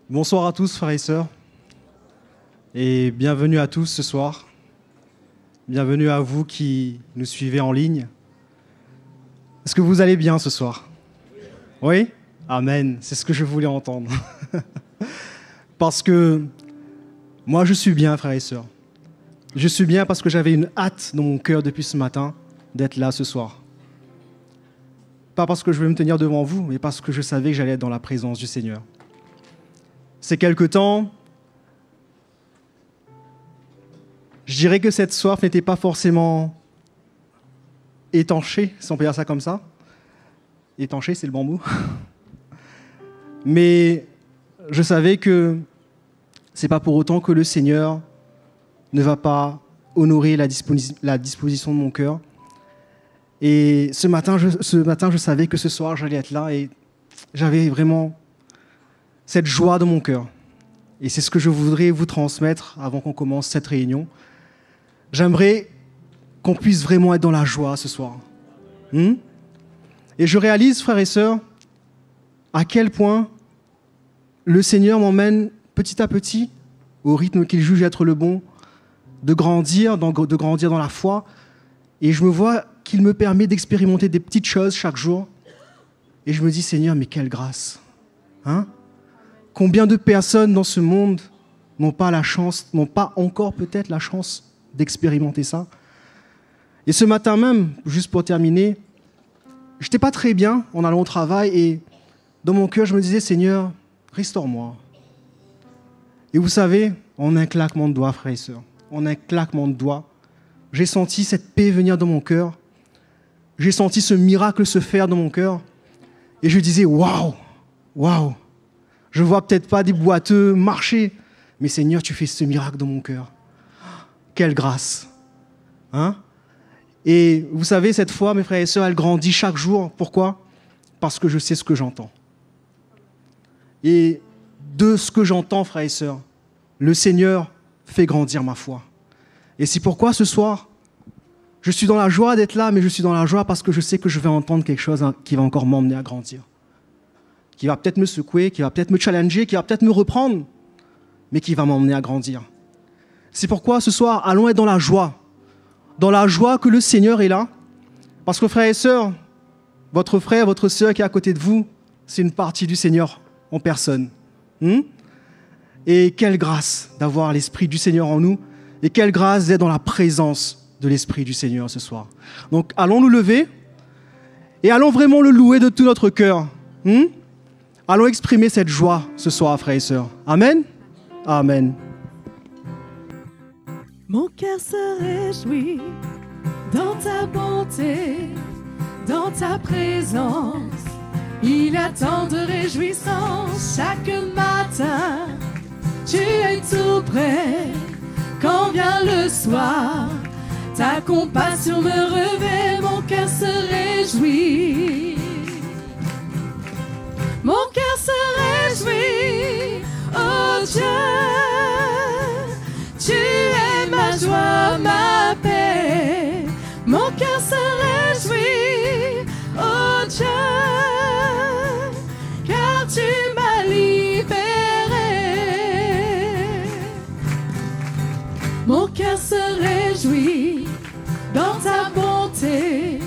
Bonsoir à tous, frères et sœurs, et bienvenue à tous ce soir. Bienvenue à vous qui nous suivez en ligne. Est-ce que vous allez bien ce soir? Oui? Amen, c'est ce que je voulais entendre. Parce que moi, je suis bien, frères et sœurs. Je suis bien parce que j'avais une hâte dans mon cœur depuis ce matin d'être là ce soir. Pas parce que je vais me tenir devant vous, mais parce que je savais que j'allais être dans la présence du Seigneur. Ces quelque temps, je dirais que cette soif n'était pas forcément étanchée, si on peut dire ça comme ça. Étanchée, c'est le bon mot. Mais je savais que c'est pas pour autant que le Seigneur ne va pas honorer la disposition de mon cœur. Et ce matin, je savais que ce soir, j'allais être là et j'avais vraiment cette joie dans mon cœur. Et c'est ce que je voudrais vous transmettre avant qu'on commence cette réunion. J'aimerais qu'on puisse vraiment être dans la joie ce soir. Et je réalise, frères et sœurs, à quel point le Seigneur m'emmène petit à petit, au rythme qu'il juge être le bon, de grandir dans la foi. Et je me vois qu'il me permet d'expérimenter des petites choses chaque jour. Et je me dis, Seigneur, mais quelle grâce. Combien de personnes dans ce monde n'ont pas encore peut-être la chance d'expérimenter ça? Et ce matin même, juste pour terminer, je n'étais pas très bien en allant au travail et dans mon cœur, je me disais, Seigneur, restaure-moi. Et vous savez, en un claquement de doigts, frères et sœurs, en un claquement de doigts, j'ai senti cette paix venir dans mon cœur. J'ai senti ce miracle se faire dans mon cœur. Et je disais, waouh, waouh. Je ne vois peut-être pas des boiteux marcher, mais Seigneur, tu fais ce miracle dans mon cœur. Quelle grâce. Et vous savez, cette foi, mes frères et sœurs, elle grandit chaque jour. Pourquoi? Parce que je sais ce que j'entends. Et de ce que j'entends, frères et sœurs, le Seigneur fait grandir ma foi. Et c'est pourquoi ce soir, je suis dans la joie d'être là, mais je suis dans la joie parce que je sais que je vais entendre quelque chose qui va encore m'emmener à grandir. Qui va peut-être me secouer, qui va peut-être me challenger, qui va peut-être me reprendre, mais qui va m'emmener à grandir. C'est pourquoi ce soir, allons être dans la joie que le Seigneur est là. Parce que frères et sœurs, votre frère, votre sœur qui est à côté de vous, c'est une partie du Seigneur en personne. Et quelle grâce d'avoir l'Esprit du Seigneur en nous, et quelle grâce d'être dans la présence de l'Esprit du Seigneur ce soir. Donc allons nous lever, et allons vraiment le louer de tout notre cœur. Allons exprimer cette joie ce soir, frères et sœurs. Amen. Amen. Mon cœur se réjouit dans ta bonté, dans ta présence. Il y a tant de réjouissance chaque matin. Tu es tout près quand vient le soir. Ta compassion me revêt, mon cœur se réjouit. Mon cœur se réjouit, oh Dieu, tu es ma joie, ma paix. Mon cœur se réjouit, oh Dieu, car tu m'as libéré. Mon cœur se réjouit dans ta bonté,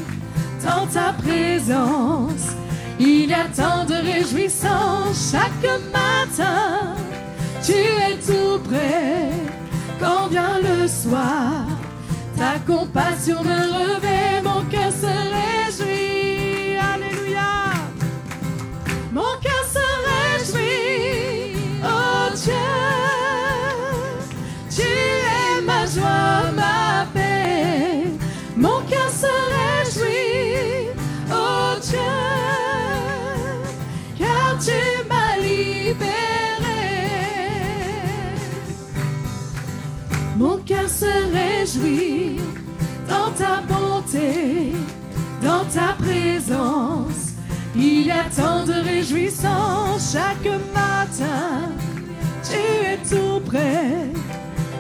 dans ta présence. Il y a tant de réjouissance chaque matin. Tu es tout près quand vient le soir. Ta compassion me revêt, mon cœur se réjouit. Alléluia. Mon cœur se réjouit, oh Dieu. Tu es ma joie, ma paix. Mon cœur se réjouit, oh Dieu. Tu m'as libéré. Mon cœur se réjouit dans ta bonté, dans ta présence. Il y a tant de réjouissance chaque matin. Tu es tout près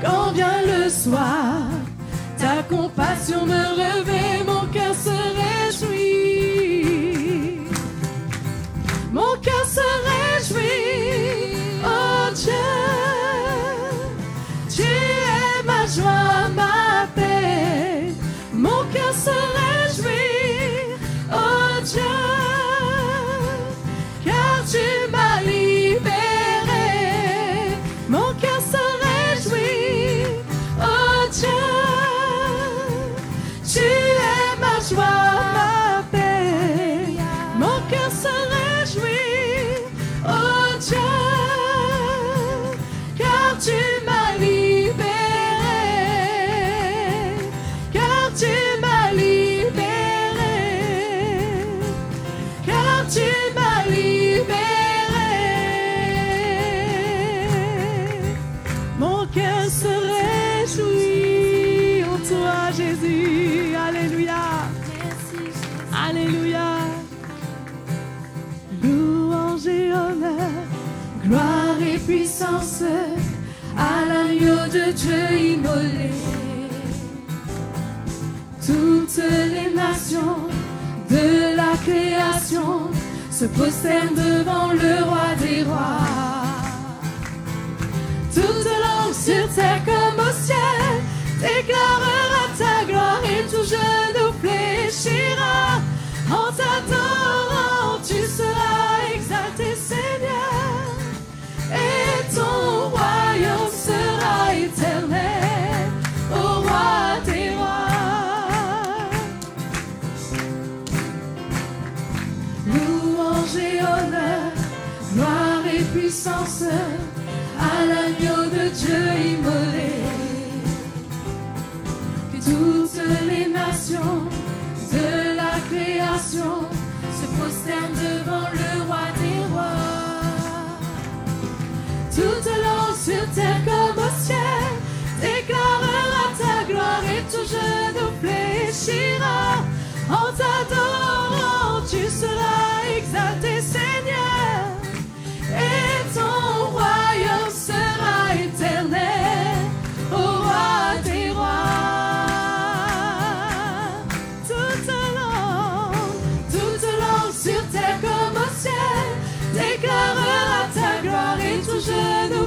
quand vient le soir. Ta compassion me revêt, mon cœur se réjouit. Mon cœur se réjouit, oh puissance à l'agneau de Dieu immolé. Toutes les nations de la création se prosternent devant le roi des rois. Toute langue sur terre comme au ciel déclarera ta gloire et tout genou fléchira. En t'adorant, tu seras exalté, Seigneur, et ton royaume sera éternel, ô roi des rois. Louange et honneur, gloire et puissance à l'agneau de Dieu immolé. Que toutes les nations de la création se prosternent devant le roi des rois. Toute langue sur terre comme au ciel déclarera ta gloire et tout genou fléchira. En t'adorant, tu seras exalté, Seigneur, et ton royaume sera éternel, ô roi des rois. Toute langue sur terre comme au ciel déclarera ta gloire et tout genou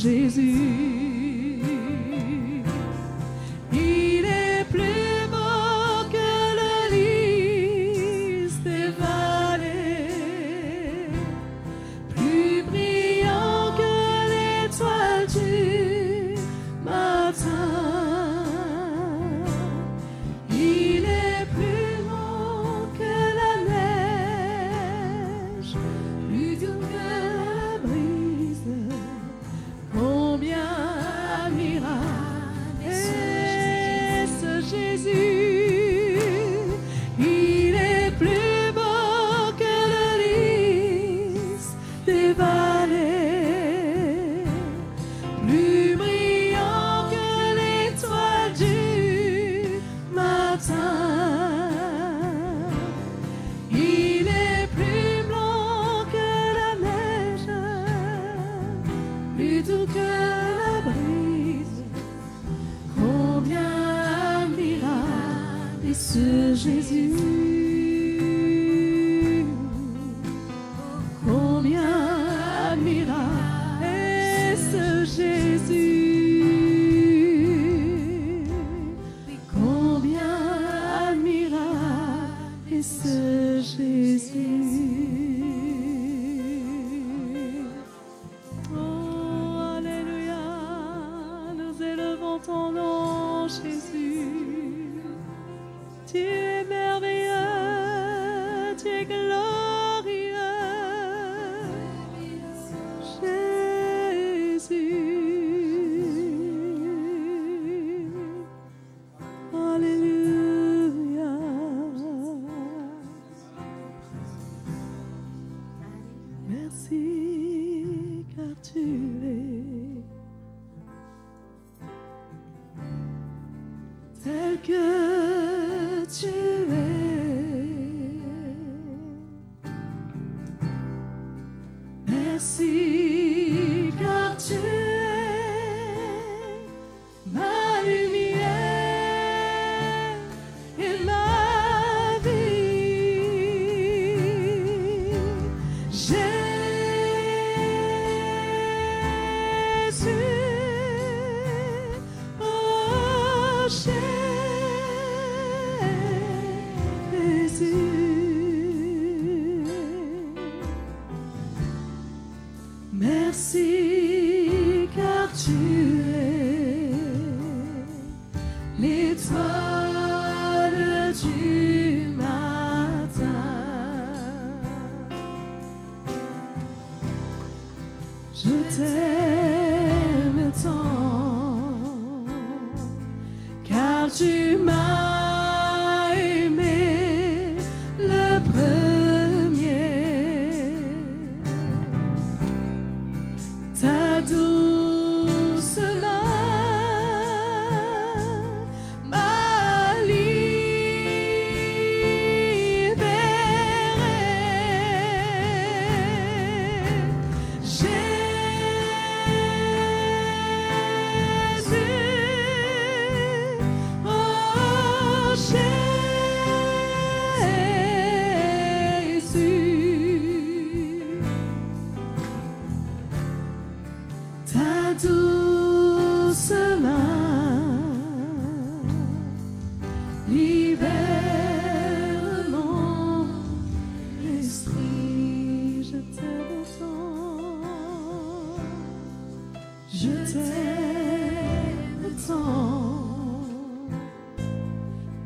Jésus. Il est plus beau que le lys des vallées, plus brillant que l'étoile du matin. Il est plus long que la neige, plus doux que la brise. Combien admirable est ce Jésus. Il est plus beau que le lys des vallées, plus brillant que l'étoile du matin. Il est plus blanc que la neige, plus doux que la brise. Combien admirable est ce Jésus. Combien admirable est ce Jésus. Combien admirable est ce Jésus. Oh, alléluia, nous élevons ton nom, Jésus. Tu es merveilleux, tu es glorieux, Jésus. Alléluia. Merci car tu es tel que tu es. Merci car tu es ma lumière et ma vie. Jésus, oh Jésus. Merci car tu es l'étoile du matin. Je t'aime tant car tu m'as aimé le premier. Ta douce main m'a libéré. Jésus, oh Jésus, ta douce main libère mon esprit. Je t'aime tant, je t'aime tant,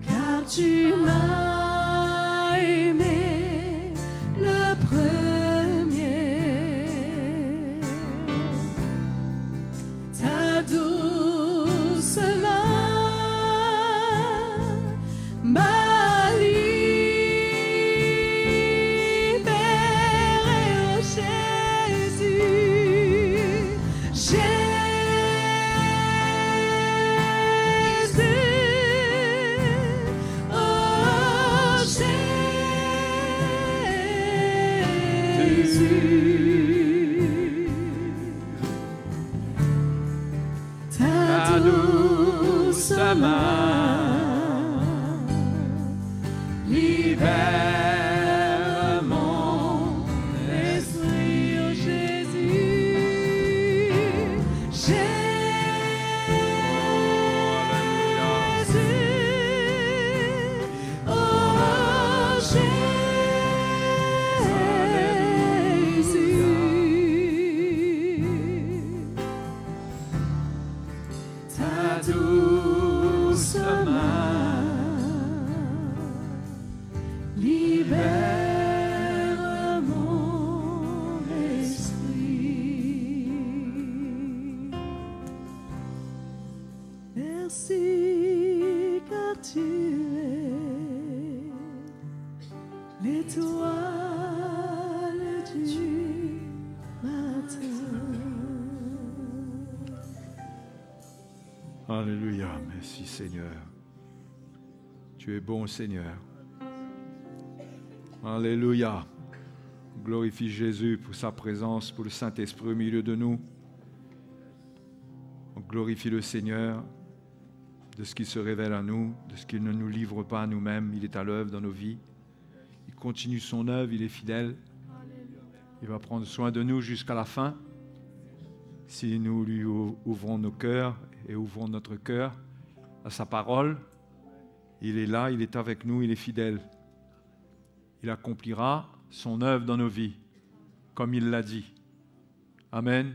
car tu m'as aimé le premier. Ta douce main m'a libéré, oh Jésus. Jésus, oh Jésus. Ta douce main libère mon esprit, oh Jésus. merci car tu es l'étoile du matin. Alléluia, merci Seigneur. Tu es bon Seigneur. Alléluia. Glorifie Jésus pour sa présence, pour le Saint-Esprit au milieu de nous. On glorifie le Seigneur de ce qui se révèle à nous, de ce qu'il ne nous livre pas à nous-mêmes. Il est à l'œuvre dans nos vies. Il continue son œuvre, il est fidèle. Il va prendre soin de nous jusqu'à la fin. Si nous lui ouvrons nos cœurs et ouvrons notre cœur à sa parole, il est là, il est avec nous, il est fidèle. Il accomplira son œuvre dans nos vies, comme il l'a dit. Amen.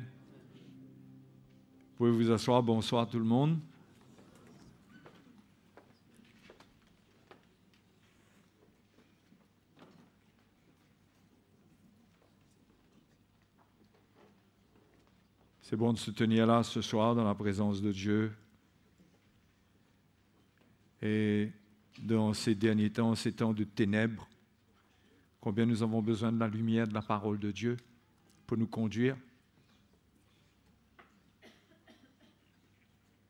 Vous pouvez vous asseoir. Bonsoir tout le monde. C'est bon de se tenir là ce soir dans la présence de Dieu. Et dans ces derniers temps, ces temps de ténèbres, combien nous avons besoin de la lumière de la parole de Dieu pour nous conduire.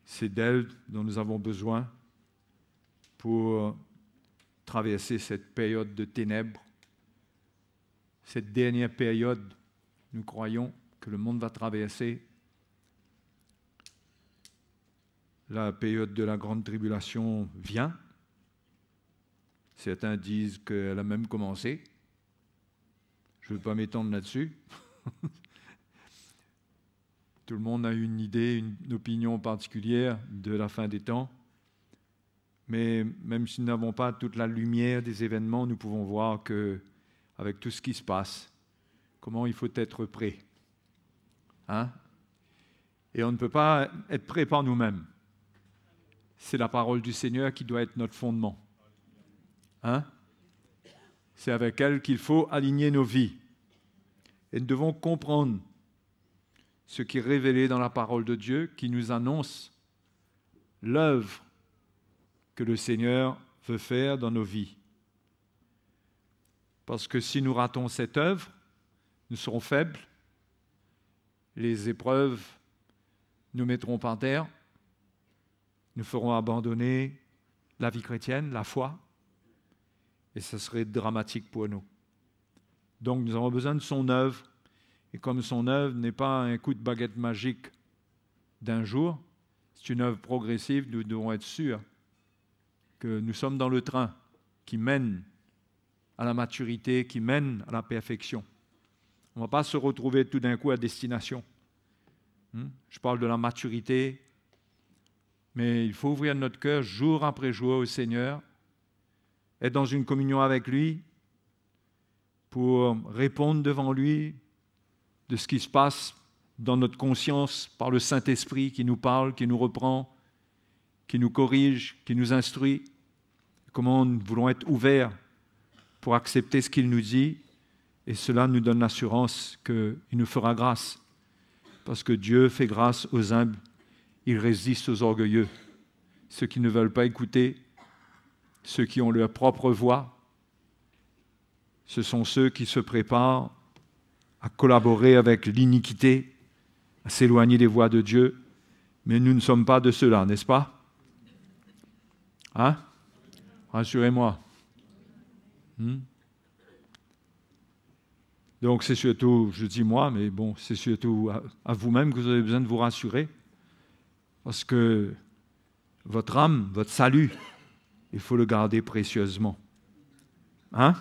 C'est d'elle dont nous avons besoin pour traverser cette période de ténèbres. Cette dernière période, nous croyons que le monde va traverser. La période de la grande tribulation vient. Certains disent qu'elle a même commencé. Je ne veux pas m'étendre là-dessus. Tout le monde a une idée, une opinion particulière de la fin des temps. Mais même si nous n'avons pas toute la lumière des événements, nous pouvons voir qu'avec tout ce qui se passe, comment il faut être prêt. Hein? Et on ne peut pas être prêt par nous-mêmes. C'est la parole du Seigneur qui doit être notre fondement. Hein? C'est avec elle qu'il faut aligner nos vies. Et nous devons comprendre ce qui est révélé dans la parole de Dieu, qui nous annonce l'œuvre que le Seigneur veut faire dans nos vies. Parce que si nous ratons cette œuvre, nous serons faibles, les épreuves nous mettront par terre, nous ferons abandonner la vie chrétienne, la foi, et ce serait dramatique pour nous. Donc nous avons besoin de son œuvre, et comme son œuvre n'est pas un coup de baguette magique d'un jour, c'est une œuvre progressive, nous devons être sûrs que nous sommes dans le train qui mène à la maturité, qui mène à la perfection. On ne va pas se retrouver tout d'un coup à destination. Je parle de la maturité, mais il faut ouvrir notre cœur jour après jour au Seigneur, être dans une communion avec lui pour répondre devant lui de ce qui se passe dans notre conscience par le Saint-Esprit qui nous parle, qui nous reprend, qui nous corrige, qui nous instruit. Comment nous voulons être ouverts pour accepter ce qu'il nous dit, et cela nous donne l'assurance qu'il nous fera grâce. Parce que Dieu fait grâce aux humbles, il résiste aux orgueilleux. Ceux qui ne veulent pas écouter, ceux qui ont leur propre voix, ce sont ceux qui se préparent à collaborer avec l'iniquité, à s'éloigner des voies de Dieu. Mais nous ne sommes pas de ceux-là, n'est-ce pas? Hein? Rassurez-moi. Donc c'est surtout, je dis moi, mais bon, c'est surtout à vous-même que vous avez besoin de vous rassurer. Parce que votre âme, votre salut, il faut le garder précieusement. Hein?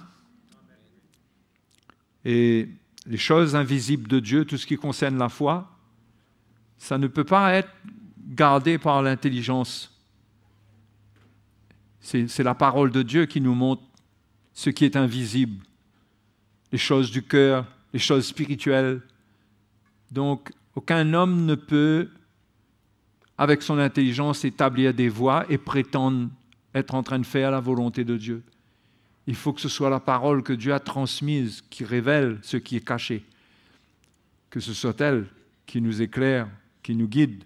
Et les choses invisibles de Dieu, tout ce qui concerne la foi, ça ne peut pas être gardé par l'intelligence. C'est la parole de Dieu qui nous montre ce qui est invisible, les choses du cœur, les choses spirituelles. Donc, aucun homme ne peut, avec son intelligence, établir des voies et prétendre être en train de faire la volonté de Dieu. Il faut que ce soit la parole que Dieu a transmise, qui révèle ce qui est caché. Que ce soit elle qui nous éclaire, qui nous guide,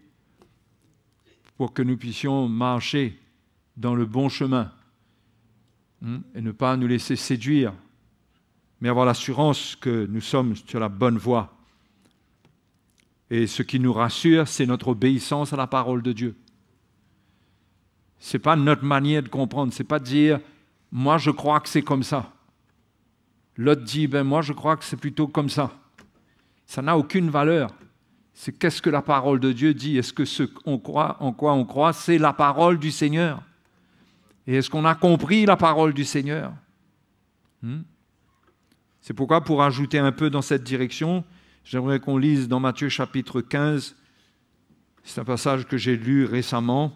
pour que nous puissions marcher dans le bon chemin et ne pas nous laisser séduire, mais avoir l'assurance que nous sommes sur la bonne voie. Et ce qui nous rassure, c'est notre obéissance à la parole de Dieu. Ce n'est pas notre manière de comprendre, ce n'est pas de dire « moi je crois que c'est comme ça ». L'autre dit « ben moi je crois que c'est plutôt comme ça ». Ça n'a aucune valeur. C'est qu'est-ce que la parole de Dieu dit. Est-ce que ce qu'on croit, en quoi on croit, c'est la parole du Seigneur? Et est-ce qu'on a compris la parole du Seigneur? C'est pourquoi, pour ajouter un peu dans cette direction, j'aimerais qu'on lise dans Matthieu chapitre 15. C'est un passage que j'ai lu récemment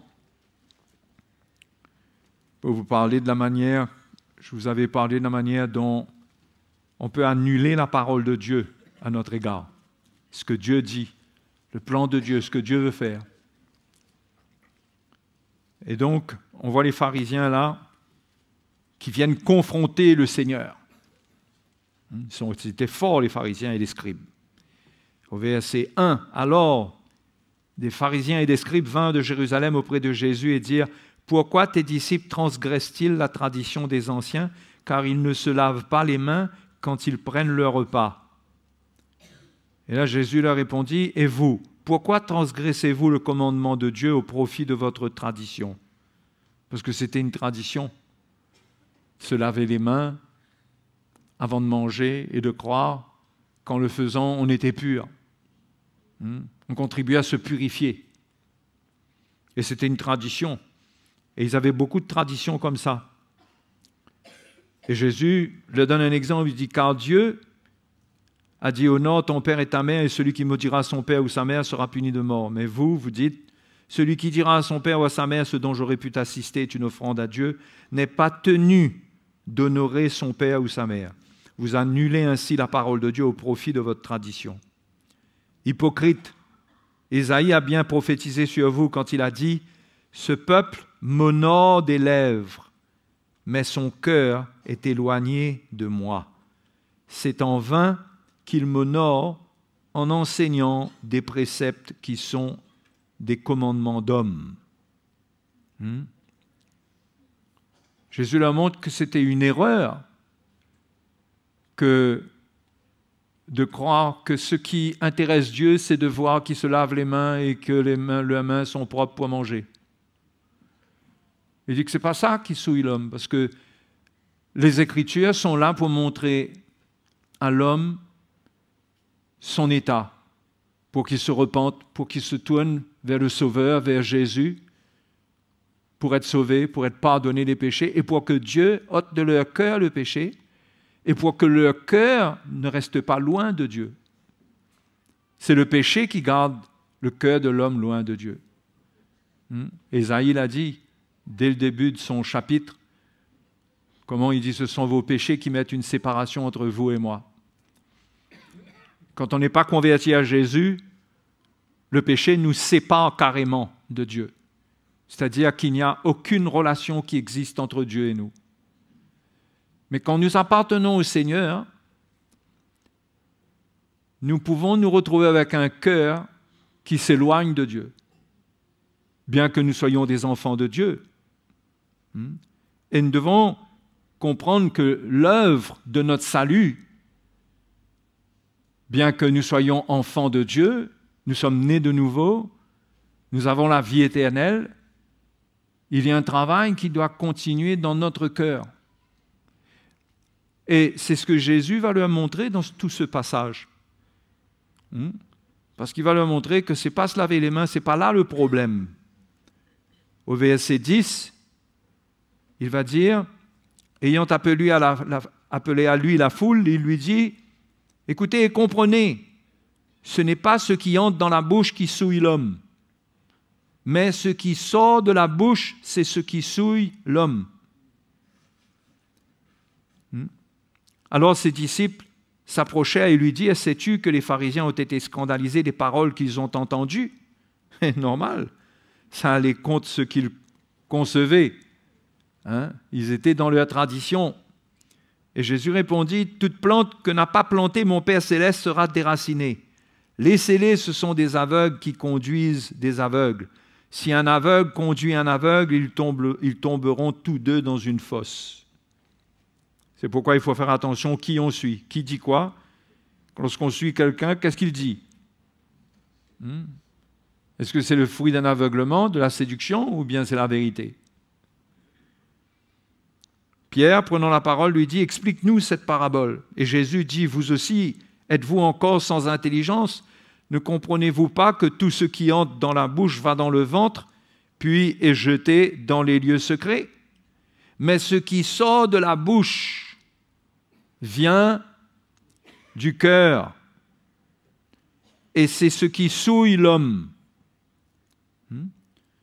pour vous parler de la manière, je vous avais parlé de la manière dont on peut annuler la parole de Dieu à notre égard. Ce que Dieu dit, le plan de Dieu, ce que Dieu veut faire. Et donc, on voit les pharisiens là, qui viennent confronter le Seigneur. C'était fort, les pharisiens et les scribes. Au verset 1, « Alors, des pharisiens et des scribes vinrent de Jérusalem auprès de Jésus et dirent, « Pourquoi tes disciples transgressent-ils la tradition des anciens, car ils ne se lavent pas les mains quand ils prennent leur repas ?» Et là, Jésus leur répondit, « Et vous, pourquoi transgressez-vous le commandement de Dieu au profit de votre tradition ?» Parce que c'était une tradition, se laver les mains avant de manger et de croire qu'en le faisant, on était pur. On contribuait à se purifier. Et c'était une tradition. Et ils avaient beaucoup de traditions comme ça. Et Jésus leur donne un exemple, il dit, « Car Dieu a dit au nord, ton père et ta mère, et celui qui maudira son père ou sa mère sera puni de mort. Mais vous, vous dites, celui qui dira à son père ou à sa mère, ce dont j'aurais pu t'assister est une offrande à Dieu, n'est pas tenu d'honorer son père ou sa mère. Vous annulez ainsi la parole de Dieu au profit de votre tradition. Hypocrite, Ésaïe a bien prophétisé sur vous quand il a dit, ce peuple m'honore des lèvres, mais son cœur est éloigné de moi. C'est en vain qu'il m'honore en enseignant des préceptes qui sont des commandements d'hommes. Jésus leur montre que c'était une erreur que de croire que ce qui intéresse Dieu, c'est de voir qu'il se lave les mains et que les mains sont propres pour manger. Il dit que ce n'est pas ça qui souille l'homme, parce que les Écritures sont là pour montrer à l'homme son état, pour qu'il se repente, pour qu'il se tourne vers le Sauveur, vers Jésus, pour être sauvé, pour être pardonné des péchés, et pour que Dieu ôte de leur cœur le péché, et pour que leur cœur ne reste pas loin de Dieu. C'est le péché qui garde le cœur de l'homme loin de Dieu. Ésaïe l'a dit dès le début de son chapitre, comment il dit, ce sont vos péchés qui mettent une séparation entre vous et moi. Quand on n'est pas converti à Jésus, le péché nous sépare carrément de Dieu. C'est-à-dire qu'il n'y a aucune relation qui existe entre Dieu et nous. Mais quand nous appartenons au Seigneur, nous pouvons nous retrouver avec un cœur qui s'éloigne de Dieu, bien que nous soyons des enfants de Dieu. Et nous devons comprendre que l'œuvre de notre salut, bien que nous soyons enfants de Dieu, nous sommes nés de nouveau, nous avons la vie éternelle, il y a un travail qui doit continuer dans notre cœur. Et c'est ce que Jésus va leur montrer dans tout ce passage. Parce qu'il va leur montrer que ce n'est pas se laver les mains, ce n'est pas là le problème. Au verset 10, il va dire, ayant appelé à lui la foule, il lui dit, « Écoutez et comprenez, ce n'est pas ce qui entre dans la bouche qui souille l'homme, mais ce qui sort de la bouche, c'est ce qui souille l'homme. » Alors ses disciples s'approchèrent et lui dirent, « Sais-tu que les pharisiens ont été scandalisés des paroles qu'ils ont entendues ?» C'est normal, ça allait contre ce qu'ils concevaient. Ils étaient dans leur tradition. Et Jésus répondit, « Toute plante que n'a pas plantée mon Père Céleste sera déracinée. Laissez-les, ce sont des aveugles qui conduisent des aveugles. Si un aveugle conduit un aveugle, ils tomberont tous deux dans une fosse. C'est pourquoi il faut faire attention qui on suit. Qui dit quoi? Lorsqu'on suit quelqu'un, qu'est-ce qu'il dit? Est-ce que c'est le fruit d'un aveuglement, de la séduction, ou bien c'est la vérité? Pierre, prenant la parole, lui dit, explique-nous cette parabole. Et Jésus dit, vous aussi, êtes-vous encore sans intelligence? Ne comprenez-vous pas que tout ce qui entre dans la bouche va dans le ventre, puis est jeté dans les lieux secrets? Mais ce qui sort de la bouche vient du cœur, et c'est ce qui souille l'homme.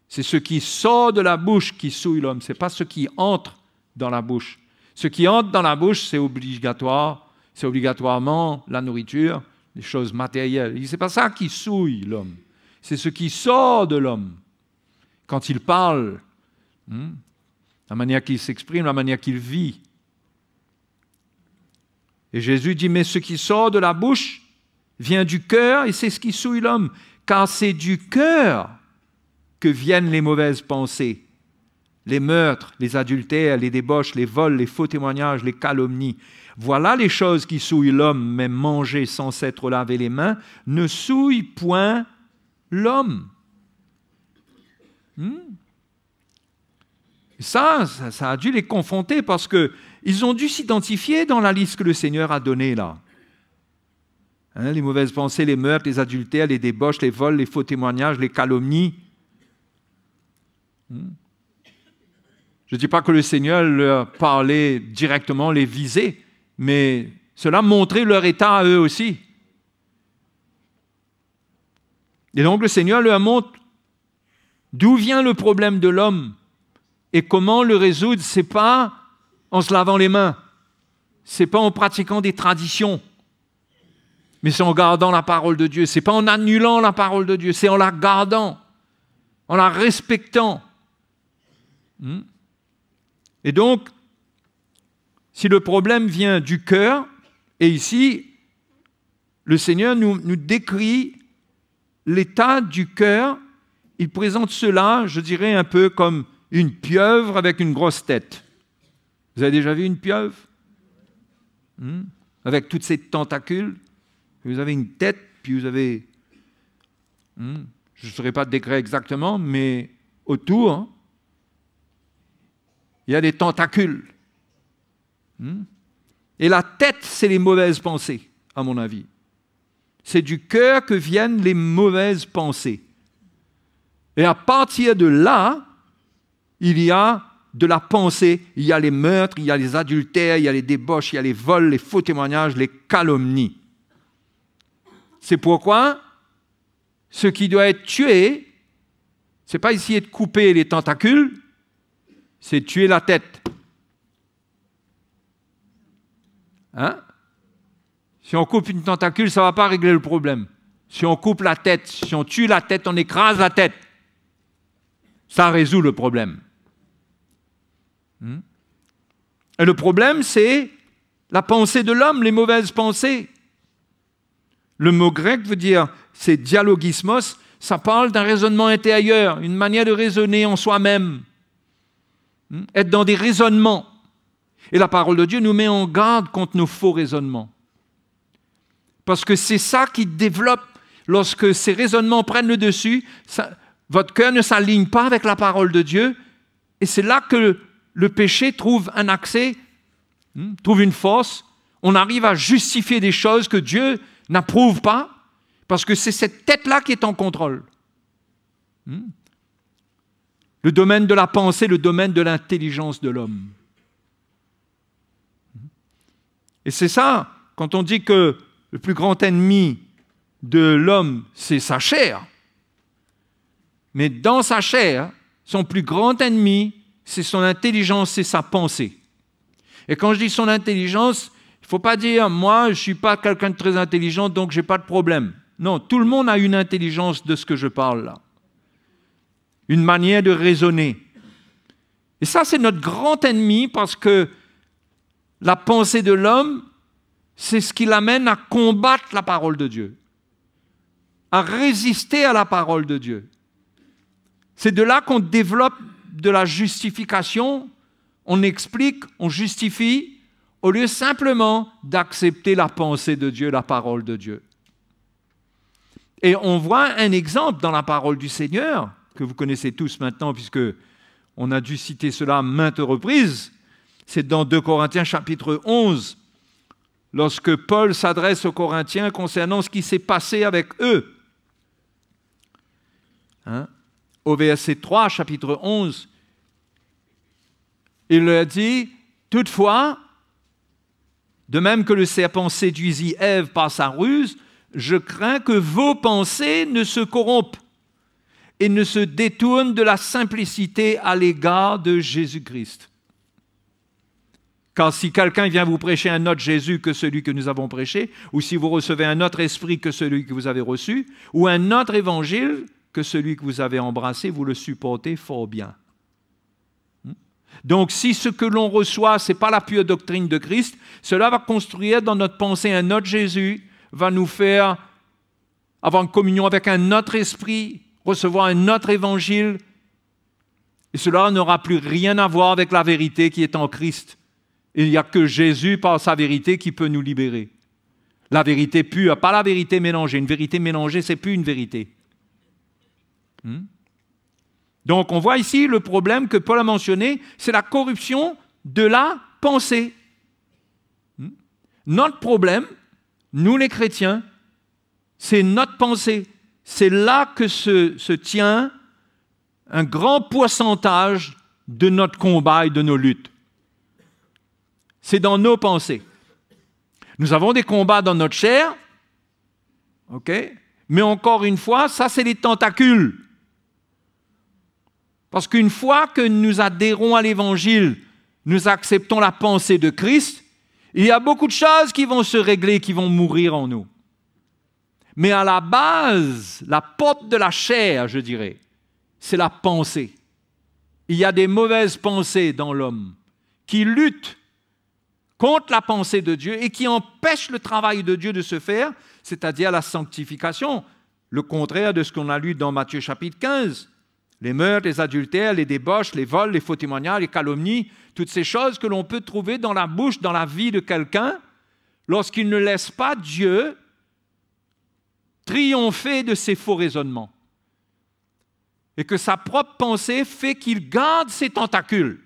C'est ce qui sort de la bouche qui souille l'homme, ce n'est pas ce qui entre dans la bouche. Ce qui entre dans la bouche, c'est obligatoire, c'est obligatoirement la nourriture, les choses matérielles. Ce n'est pas ça qui souille l'homme, c'est ce qui sort de l'homme. Quand il parle, la manière qu'il s'exprime, la manière qu'il vit. Et Jésus dit, mais ce qui sort de la bouche vient du cœur et c'est ce qui souille l'homme, car c'est du cœur que viennent les mauvaises pensées, les meurtres, les adultères, les débauches, les vols, les faux témoignages, les calomnies. Voilà les choses qui souillent l'homme, mais manger sans s'être lavé les mains ne souille point l'homme. Ça a dû les confronter parce qu'ils ont dû s'identifier dans la liste que le Seigneur a donnée là. Les mauvaises pensées, les meurtres, les adultères, les débauches, les vols, les faux témoignages, les calomnies. Je ne dis pas que le Seigneur leur parlait directement, les visait, mais cela montrait leur état à eux aussi. Et donc le Seigneur leur montre d'où vient le problème de l'homme et comment le résoudre. Ce n'est pas en se lavant les mains, ce n'est pas en pratiquant des traditions, mais c'est en gardant la parole de Dieu. Ce n'est pas en annulant la parole de Dieu, c'est en la gardant, en la respectant. Et donc, si le problème vient du cœur, et ici, le Seigneur nous décrit l'état du cœur, il présente cela, je dirais, un peu comme une pieuvre avec une grosse tête. Vous avez déjà vu une pieuvre? Avec toutes ces tentacules. Vous avez une tête, puis vous avez... je ne saurais pas te décrire exactement, mais autour... il y a des tentacules. Et la tête, c'est les mauvaises pensées, à mon avis. C'est du cœur que viennent les mauvaises pensées. Et à partir de là, il y a de la pensée, il y a les meurtres, il y a les adultères, il y a les débauches, il y a les vols, les faux témoignages, les calomnies. C'est pourquoi ce qui doit être tué, ce n'est pas essayer de couper les tentacules, c'est tuer la tête. Si on coupe une tentacule, ça ne va pas régler le problème. Si on coupe la tête, si on tue la tête, on écrase la tête. Ça résout le problème. Et le problème, c'est la pensée de l'homme, les mauvaises pensées. Le mot grec veut dire, c'est dialogismos, ça parle d'un raisonnement intérieur, une manière de raisonner en soi-même. Être dans des raisonnements. Et la parole de Dieu nous met en garde contre nos faux raisonnements. Parce que c'est ça qui développe, lorsque ces raisonnements prennent le dessus, votre cœur ne s'aligne pas avec la parole de Dieu, et c'est là que le péché trouve un accès, trouve une force. On arrive à justifier des choses que Dieu n'approuve pas, parce que c'est cette tête-là qui est en contrôle. Le domaine de la pensée, le domaine de l'intelligence de l'homme. Et c'est ça, quand on dit que le plus grand ennemi de l'homme, c'est sa chair. Mais dans sa chair, son plus grand ennemi, c'est son intelligence, c'est sa pensée. Et quand je dis son intelligence, il ne faut pas dire « moi, je ne suis pas quelqu'un de très intelligent, donc je n'ai pas de problème ». Non, tout le monde a une intelligence de ce que je parle là. Une manière de raisonner. Et ça, c'est notre grand ennemi parce que la pensée de l'homme, c'est ce qui l'amène à combattre la parole de Dieu, à résister à la parole de Dieu. C'est de là qu'on développe de la justification, on explique, on justifie, au lieu simplement d'accepter la pensée de Dieu, la parole de Dieu. Et on voit un exemple dans la parole du Seigneur, que vous connaissez tous maintenant, puisque on a dû citer cela maintes reprises. C'est dans 2 Corinthiens chapitre 11, lorsque Paul s'adresse aux Corinthiens concernant ce qui s'est passé avec eux. Au verset 3, chapitre 11, il leur dit, « Toutefois, de même que le serpent séduisit Ève par sa ruse, je crains que vos pensées ne se corrompent et ne se détournent de la simplicité à l'égard de Jésus-Christ. Car si quelqu'un vient vous prêcher un autre Jésus que celui que nous avons prêché, ou si vous recevez un autre esprit que celui que vous avez reçu, ou un autre évangile que celui que vous avez embrassé, vous le supportez fort bien. » Donc, si ce que l'on reçoit, ce n'est pas la pure doctrine de Christ, cela va construire dans notre pensée un autre Jésus, va nous faire avoir une communion avec un autre esprit, recevoir un autre évangile, et cela n'aura plus rien à voir avec la vérité qui est en Christ. Et il n'y a que Jésus, par sa vérité, qui peut nous libérer. La vérité pure, pas la vérité mélangée. Une vérité mélangée, ce n'est plus une vérité. Donc, on voit ici le problème que Paul a mentionné, c'est la corruption de la pensée. Notre problème, nous les chrétiens, c'est notre pensée. C'est là que se tient un grand pourcentage de notre combat et de nos luttes. C'est dans nos pensées. Nous avons des combats dans notre chair, ok? Mais encore une fois, ça c'est les tentacules. Parce qu'une fois que nous adhérons à l'Évangile, nous acceptons la pensée de Christ, il y a beaucoup de choses qui vont se régler, qui vont mourir en nous. Mais à la base, la porte de la chair, je dirais, c'est la pensée. Il y a des mauvaises pensées dans l'homme qui luttent contre la pensée de Dieu et qui empêchent le travail de Dieu de se faire, c'est-à-dire la sanctification, le contraire de ce qu'on a lu dans Matthieu chapitre 15. Les meurtres, les adultères, les débauches, les vols, les faux témoignages, les calomnies, toutes ces choses que l'on peut trouver dans la bouche, dans la vie de quelqu'un, lorsqu'il ne laisse pas Dieu triompher de ses faux raisonnements. Et que sa propre pensée fait qu'il garde ses tentacules.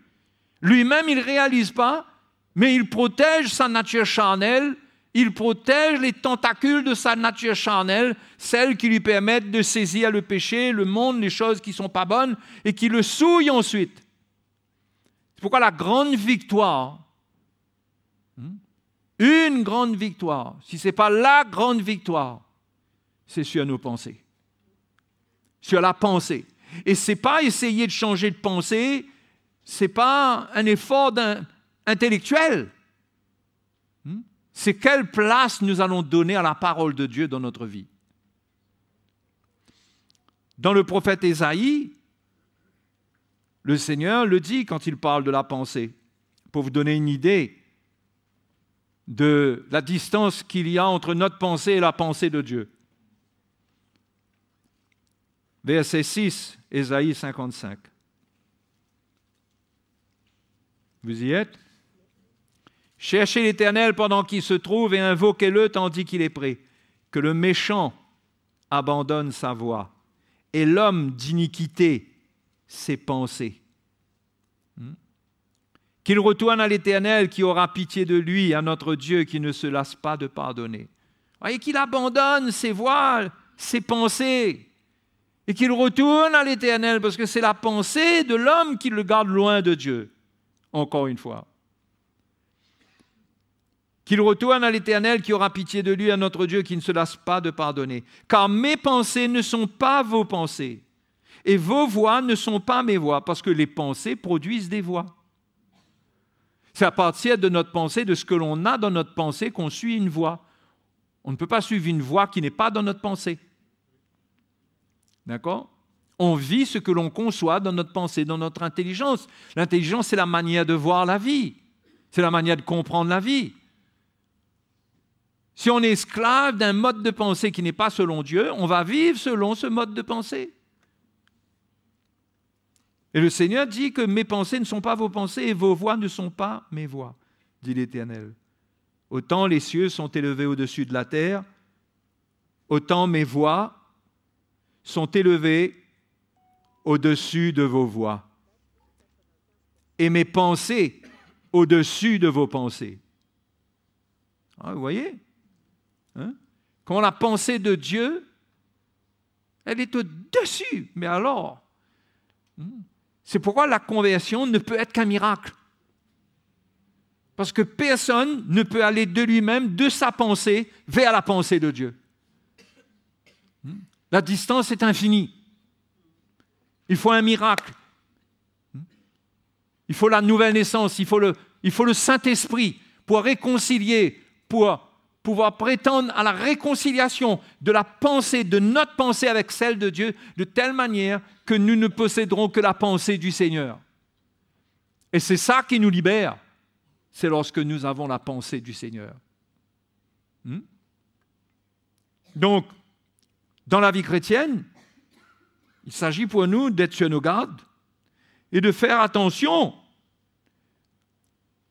Lui-même, il ne réalise pas, mais il protège sa nature charnelle, il protège les tentacules de sa nature charnelle, celles qui lui permettent de saisir le péché, le monde, les choses qui ne sont pas bonnes, et qui le souillent ensuite. C'est pourquoi la grande victoire, une grande victoire, si ce n'est pas la grande victoire, c'est sur nos pensées. Sur la pensée. Et ce n'est pas essayer de changer de pensée, ce n'est pas un effort intellectuel. C'est quelle place nous allons donner à la parole de Dieu dans notre vie. Dans le prophète Ésaïe, le Seigneur le dit quand il parle de la pensée, pour vous donner une idée de la distance qu'il y a entre notre pensée et la pensée de Dieu. Verset 6, Ésaïe 55. Vous y êtes? Cherchez l'Éternel pendant qu'il se trouve et invoquez-le tandis qu'il est près. Que le méchant abandonne sa voie et l'homme d'iniquité ses pensées. Qu'il retourne à l'Éternel qui aura pitié de lui, à notre Dieu qui ne se lasse pas de pardonner. Et qu'il abandonne ses voies, ses pensées, et qu'il retourne à l'Éternel parce que c'est la pensée de l'homme qui le garde loin de Dieu. Encore une fois. Qu'il retourne à l'Éternel qui aura pitié de lui, à notre Dieu qui ne se lasse pas de pardonner. Car mes pensées ne sont pas vos pensées, et vos voix ne sont pas mes voix, parce que les pensées produisent des voix. C'est à partir de notre pensée, de ce que l'on a dans notre pensée, qu'on suit une voix. On ne peut pas suivre une voix qui n'est pas dans notre pensée. D'accord ? On vit ce que l'on conçoit dans notre pensée, dans notre intelligence. L'intelligence, c'est la manière de voir la vie. C'est la manière de comprendre la vie. Si on est esclave d'un mode de pensée qui n'est pas selon Dieu, on va vivre selon ce mode de pensée. Et le Seigneur dit que mes pensées ne sont pas vos pensées et vos voix ne sont pas mes voix, dit l'Éternel. Autant les cieux sont élevés au-dessus de la terre, autant mes voix sont élevées au-dessus de vos voix. Et mes pensées au-dessus de vos pensées. Ah, vous voyez, hein? Quand la pensée de Dieu, elle est au-dessus. Mais alors, c'est pourquoi la conversion ne peut être qu'un miracle. Parce que personne ne peut aller de lui-même, de sa pensée, vers la pensée de Dieu. La distance est infinie. Il faut un miracle. Il faut la nouvelle naissance, il faut le Saint-Esprit pour réconcilier, pour pouvoir prétendre à la réconciliation de la pensée, de notre pensée avec celle de Dieu, de telle manière que nous ne posséderons que la pensée du Seigneur. Et c'est ça qui nous libère, c'est lorsque nous avons la pensée du Seigneur. Donc, dans la vie chrétienne, il s'agit pour nous d'être sur nos gardes et de faire attention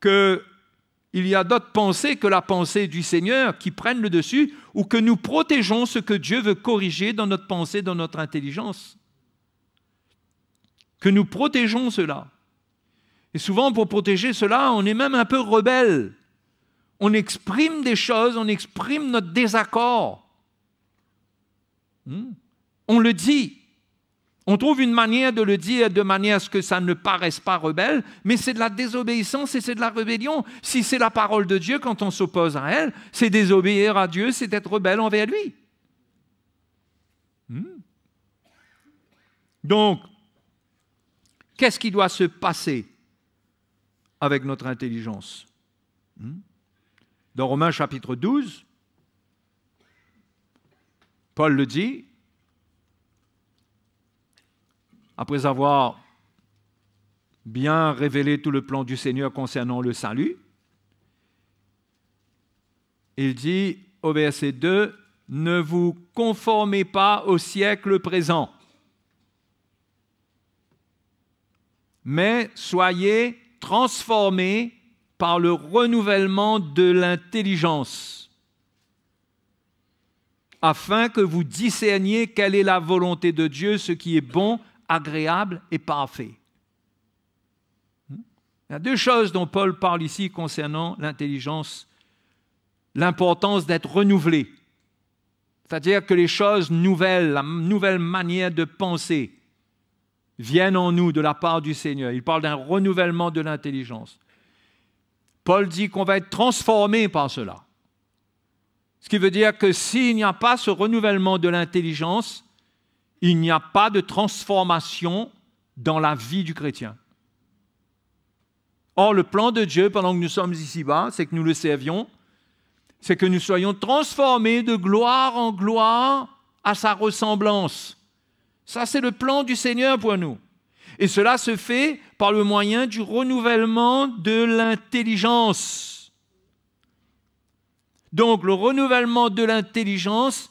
qu'il y a d'autres pensées que la pensée du Seigneur qui prennent le dessus ou que nous protégeons ce que Dieu veut corriger dans notre pensée, dans notre intelligence. Que nous protégeons cela. Et souvent, pour protéger cela, on est même un peu rebelle. On exprime des choses, on exprime notre désaccord. On le dit. On trouve une manière de le dire de manière à ce que ça ne paraisse pas rebelle, mais c'est de la désobéissance et c'est de la rébellion. Si c'est la parole de Dieu, quand on s'oppose à elle, c'est désobéir à Dieu, c'est être rebelle envers lui. Donc, qu'est-ce qui doit se passer avec notre intelligence? Dans Romains chapitre 12, Paul le dit, après avoir bien révélé tout le plan du Seigneur concernant le salut, il dit au verset 2, « Ne vous conformez pas au siècle présent, mais soyez transformés par le renouvellement de l'intelligence, afin que vous discerniez quelle est la volonté de Dieu, ce qui est bon, agréable et parfait. » Il y a deux choses dont Paul parle ici concernant l'intelligence. L'importance d'être renouvelé, c'est-à-dire que les choses nouvelles, la nouvelle manière de penser viennent en nous de la part du Seigneur. Il parle d'un renouvellement de l'intelligence. Paul dit qu'on va être transformé par cela. Ce qui veut dire que s'il n'y a pas ce renouvellement de l'intelligence, il n'y a pas de transformation dans la vie du chrétien. Or, le plan de Dieu, pendant que nous sommes ici-bas, c'est que nous le servions, c'est que nous soyons transformés de gloire en gloire à sa ressemblance. Ça, c'est le plan du Seigneur pour nous. Et cela se fait par le moyen du renouvellement de l'intelligence. Donc, le renouvellement de l'intelligence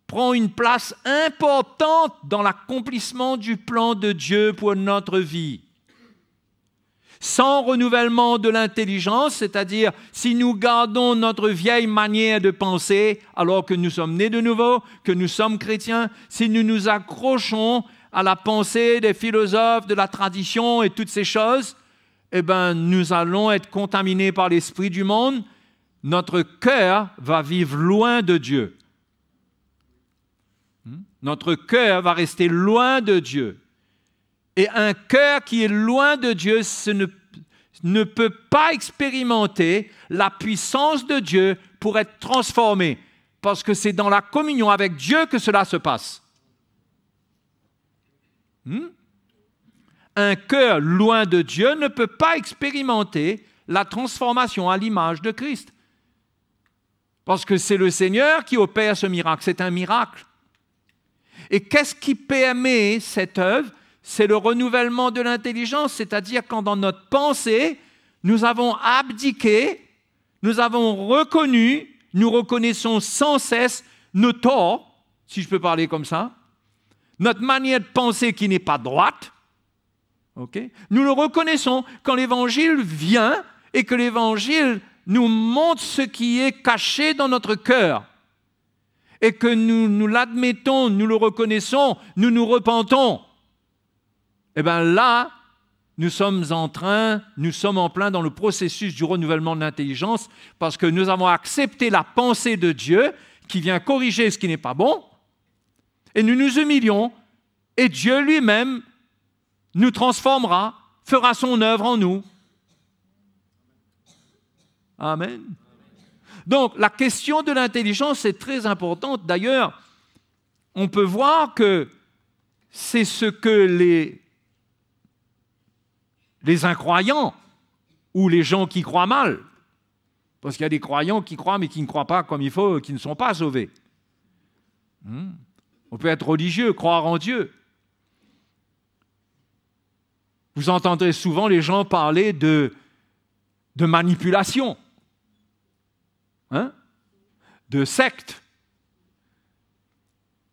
prend une place importante dans l'accomplissement du plan de Dieu pour notre vie. Sans renouvellement de l'intelligence, c'est-à-dire si nous gardons notre vieille manière de penser alors que nous sommes nés de nouveau, que nous sommes chrétiens, si nous nous accrochons à la pensée des philosophes, de la tradition et toutes ces choses, eh bien, nous allons être contaminés par l'esprit du monde. Notre cœur va vivre loin de Dieu. Notre cœur va rester loin de Dieu. Et un cœur qui est loin de Dieu ne peut pas expérimenter la puissance de Dieu pour être transformé, parce que c'est dans la communion avec Dieu que cela se passe. Un cœur loin de Dieu ne peut pas expérimenter la transformation à l'image de Christ. Parce que c'est le Seigneur qui opère ce miracle, c'est un miracle. Et qu'est-ce qui permet cette œuvre? C'est le renouvellement de l'intelligence, c'est-à-dire quand dans notre pensée, nous avons abdiqué, nous avons reconnu, nous reconnaissons sans cesse nos torts, si je peux parler comme ça, notre manière de penser qui n'est pas droite, Okay? Nous le reconnaissons quand l'Évangile vient et que l'Évangile nous montre ce qui est caché dans notre cœur et que nous l'admettons, nous le reconnaissons, nous nous repentons. Eh bien là, nous sommes en plein dans le processus du renouvellement de l'intelligence parce que nous avons accepté la pensée de Dieu qui vient corriger ce qui n'est pas bon et nous nous humilions et Dieu lui-même nous transformera, fera son œuvre en nous. Amen. Donc, la question de l'intelligence est très importante. D'ailleurs, on peut voir que c'est ce que les incroyants ou les gens qui croient mal, parce qu'il y a des croyants qui croient mais qui ne croient pas comme il faut, qui ne sont pas sauvés. On peut être religieux, croire en Dieu. Vous entendrez souvent les gens parler de manipulation, de secte,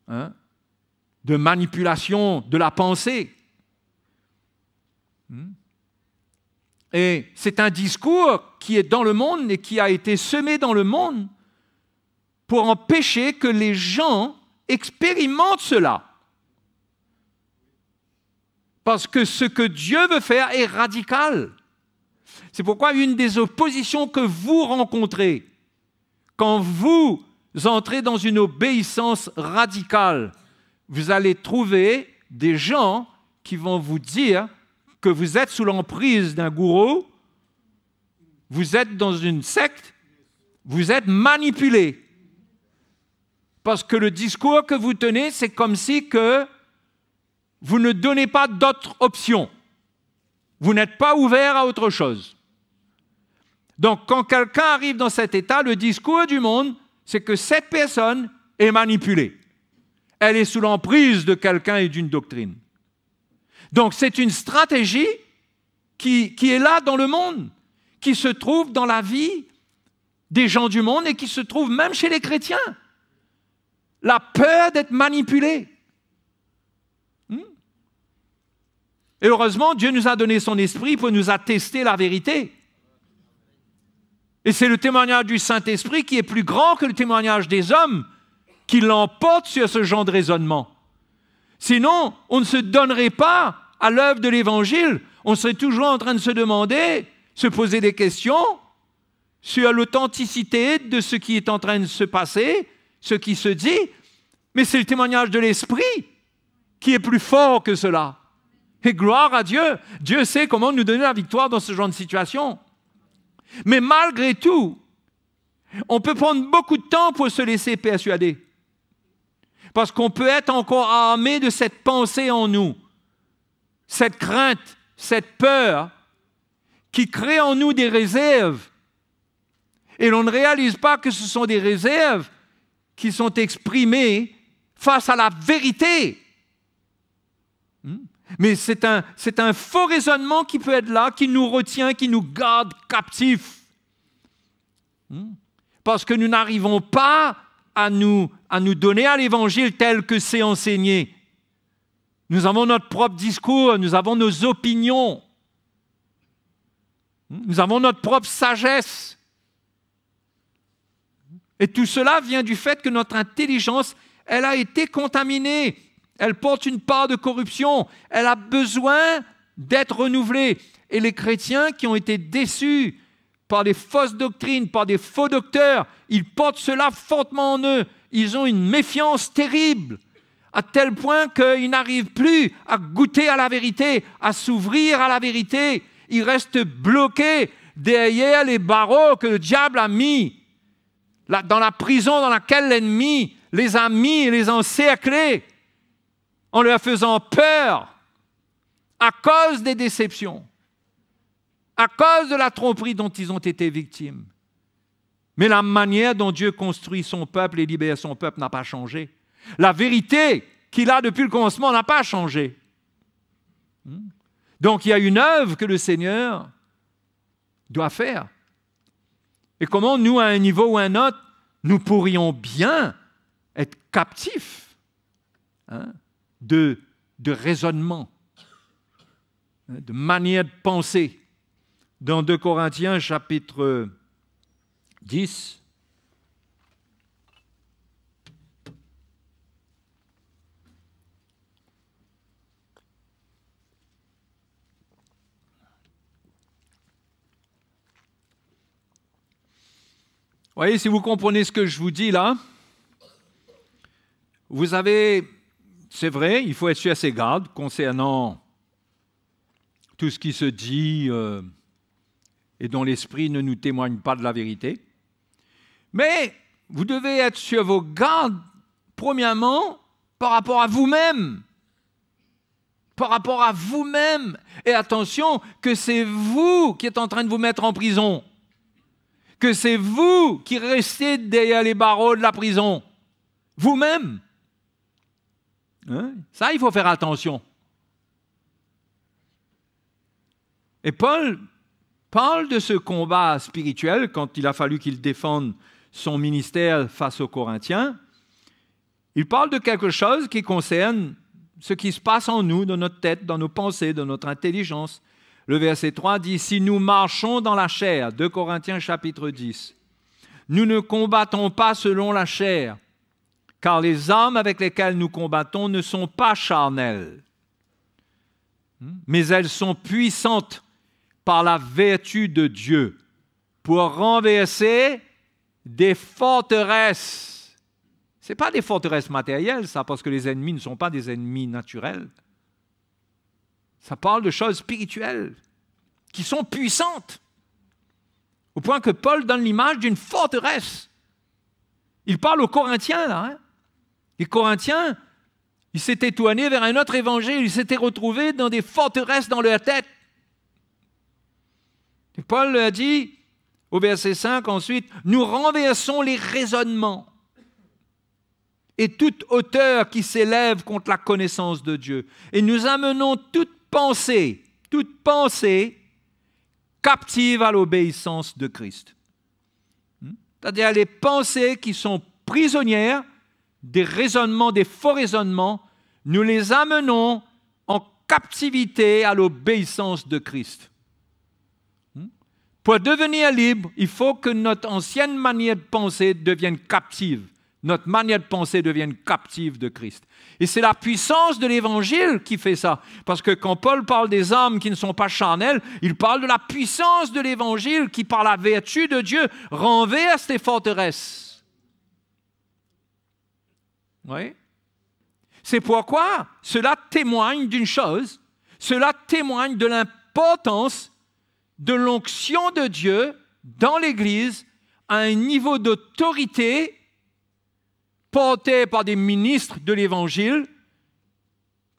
de manipulation de la pensée. Et c'est un discours qui est dans le monde et qui a été semé dans le monde pour empêcher que les gens expérimentent cela. Parce que ce que Dieu veut faire est radical. C'est pourquoi une des oppositions que vous rencontrez, quand vous entrez dans une obéissance radicale, vous allez trouver des gens qui vont vous dire que vous êtes sous l'emprise d'un gourou, vous êtes dans une secte, vous êtes manipulé. Parce que le discours que vous tenez, c'est comme si que vous ne donnez pas d'autres options. Vous n'êtes pas ouvert à autre chose. Donc, quand quelqu'un arrive dans cet état, le discours du monde, c'est que cette personne est manipulée. Elle est sous l'emprise de quelqu'un et d'une doctrine. Donc, c'est une stratégie qui est là dans le monde, qui se trouve dans la vie des gens du monde et qui se trouve même chez les chrétiens. La peur d'être manipulé. Et heureusement, Dieu nous a donné son esprit pour nous attester la vérité. Et c'est le témoignage du Saint-Esprit qui est plus grand que le témoignage des hommes qui l'emporte sur ce genre de raisonnement. Sinon, on ne se donnerait pas à l'œuvre de l'Évangile. On serait toujours en train de se demander, se poser des questions sur l'authenticité de ce qui est en train de se passer, ce qui se dit. Mais c'est le témoignage de l'Esprit qui est plus fort que cela. Et gloire à Dieu. Dieu sait comment nous donner la victoire dans ce genre de situation. Mais malgré tout, on peut prendre beaucoup de temps pour se laisser persuader. Parce qu'on peut être encore armé de cette pensée en nous, cette crainte, cette peur qui crée en nous des réserves. Et l'on ne réalise pas que ce sont des réserves qui sont exprimées face à la vérité. Mais c'est un faux raisonnement qui peut être là, qui nous retient, qui nous garde captifs. Parce que nous n'arrivons pas à nous donner à l'Évangile tel que c'est enseigné. Nous avons notre propre discours, nous avons nos opinions, nous avons notre propre sagesse. Et tout cela vient du fait que notre intelligence, elle a été contaminée. Elle porte une part de corruption. Elle a besoin d'être renouvelée. Et les chrétiens qui ont été déçus par des fausses doctrines, par des faux docteurs, ils portent cela fortement en eux. Ils ont une méfiance terrible, à tel point qu'ils n'arrivent plus à goûter à la vérité, à s'ouvrir à la vérité. Ils restent bloqués derrière les barreaux que le diable a mis, dans la prison dans laquelle l'ennemi les a mis et les a encerclés, en leur faisant peur à cause des déceptions, à cause de la tromperie dont ils ont été victimes. Mais la manière dont Dieu construit son peuple et libère son peuple n'a pas changé. La vérité qu'il a depuis le commencement n'a pas changé. Donc il y a une œuvre que le Seigneur doit faire. Et comment nous, à un niveau ou à un autre, nous pourrions bien être captifs de raisonnement. de manière de penser. Dans 2 Corinthiens, chapitre 10, vous voyez, si vous comprenez ce que je vous dis là, vous avez, c'est vrai, il faut être sur ses gardes concernant tout ce qui se dit et dont l'esprit ne nous témoigne pas de la vérité. Mais vous devez être sur vos gardes, premièrement, par rapport à vous-même. Par rapport à vous-même. Et attention, que c'est vous qui êtes en train de vous mettre en prison. Que c'est vous qui restez derrière les barreaux de la prison. Vous-même. Hein? Ça, il faut faire attention. Et Paul parle de ce combat spirituel quand il a fallu qu'il défende son ministère face aux Corinthiens. Il parle de quelque chose qui concerne ce qui se passe en nous, dans notre tête, dans nos pensées, dans notre intelligence. Le verset 3 dit « Si nous marchons dans la chair », 2 Corinthiens chapitre 10, « nous ne combattons pas selon la chair, car les armes avec lesquelles nous combattons ne sont pas charnelles, mais elles sont puissantes par la vertu de Dieu pour renverser des forteresses. » Ce n'est pas des forteresses matérielles, ça, parce que les ennemis ne sont pas des ennemis naturels. Ça parle de choses spirituelles qui sont puissantes, au point que Paul donne l'image d'une forteresse. Il parle aux Corinthiens, là. Hein? Les Corinthiens, ils s'étaient tournés vers un autre évangile, ils s'étaient retrouvés dans des forteresses dans leur tête. Et Paul leur dit, au verset 5 ensuite, « Nous renversons les raisonnements et toute hauteur qui s'élève contre la connaissance de Dieu. Et nous amenons toute pensée captive à l'obéissance de Christ. » C'est-à-dire les pensées qui sont prisonnières des raisonnements, des faux raisonnements, nous les amenons en captivité à l'obéissance de Christ. Pour devenir libre, il faut que notre ancienne manière de penser devienne captive. Notre manière de penser devienne captive de Christ. Et c'est la puissance de l'Évangile qui fait ça. Parce que quand Paul parle des âmes qui ne sont pas charnelles, il parle de la puissance de l'Évangile qui, par la vertu de Dieu, renverse les forteresses. Oui. C'est pourquoi cela témoigne d'une chose, cela témoigne de l'importance de l'onction de Dieu dans l'Église à un niveau d'autorité porté par des ministres de l'Évangile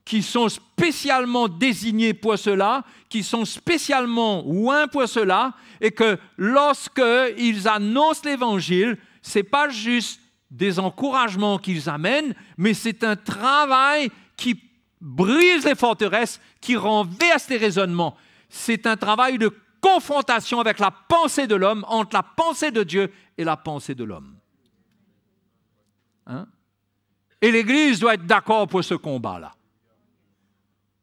qui sont spécialement désignés pour cela, qui sont spécialement oints pour cela, et que lorsqu'ils annoncent l'Évangile, ce n'est pas juste des encouragements qu'ils amènent, mais c'est un travail qui brise les forteresses, qui renverse les raisonnements. C'est un travail de confrontation avec la pensée de l'homme, entre la pensée de Dieu et la pensée de l'homme. Hein? Et l'Église doit être d'accord pour ce combat-là.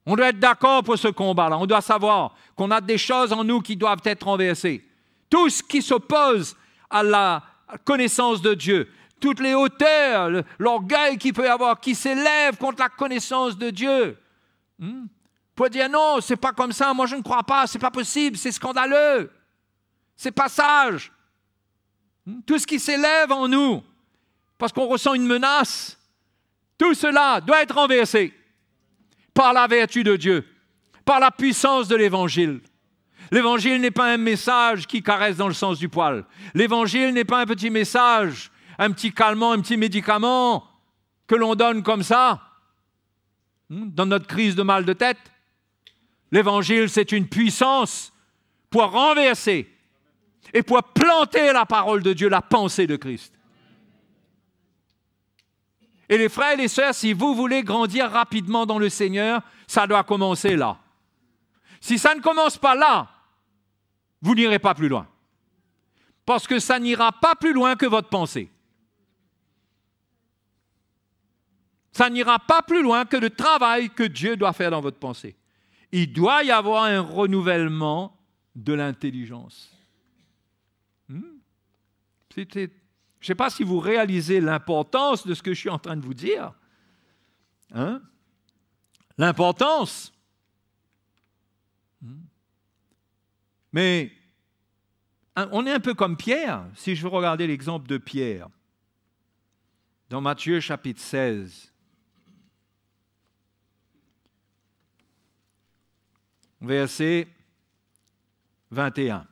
On doit être d'accord pour ce combat-là. On doit savoir qu'on a des choses en nous qui doivent être renversées. Tout ce qui s'oppose à la connaissance de Dieu, toutes les hauteurs, l'orgueil qu'il peut y avoir, qui s'élève contre la connaissance de Dieu. Pour dire non, c'est pas comme ça, moi je ne crois pas, c'est pas possible, c'est scandaleux, c'est pas sage. Tout ce qui s'élève en nous, parce qu'on ressent une menace, tout cela doit être renversé par la vertu de Dieu, par la puissance de l'Évangile. L'Évangile n'est pas un message qui caresse dans le sens du poil. L'Évangile n'est pas un petit message, un petit calmant, un petit médicament que l'on donne comme ça, dans notre crise de mal de tête. L'Évangile, c'est une puissance pour renverser et pour planter la parole de Dieu, la pensée de Christ. Et les frères et les sœurs, si vous voulez grandir rapidement dans le Seigneur, ça doit commencer là. Si ça ne commence pas là, vous n'irez pas plus loin. Parce que ça n'ira pas plus loin que votre pensée. Ça n'ira pas plus loin que le travail que Dieu doit faire dans votre pensée. Il doit y avoir un renouvellement de l'intelligence. Je ne sais pas si vous réalisez l'importance de ce que je suis en train de vous dire. Hein? L'importance. Mais on est un peu comme Pierre, si je veux regarder l'exemple de Pierre. Dans Matthieu chapitre 16, verset 21.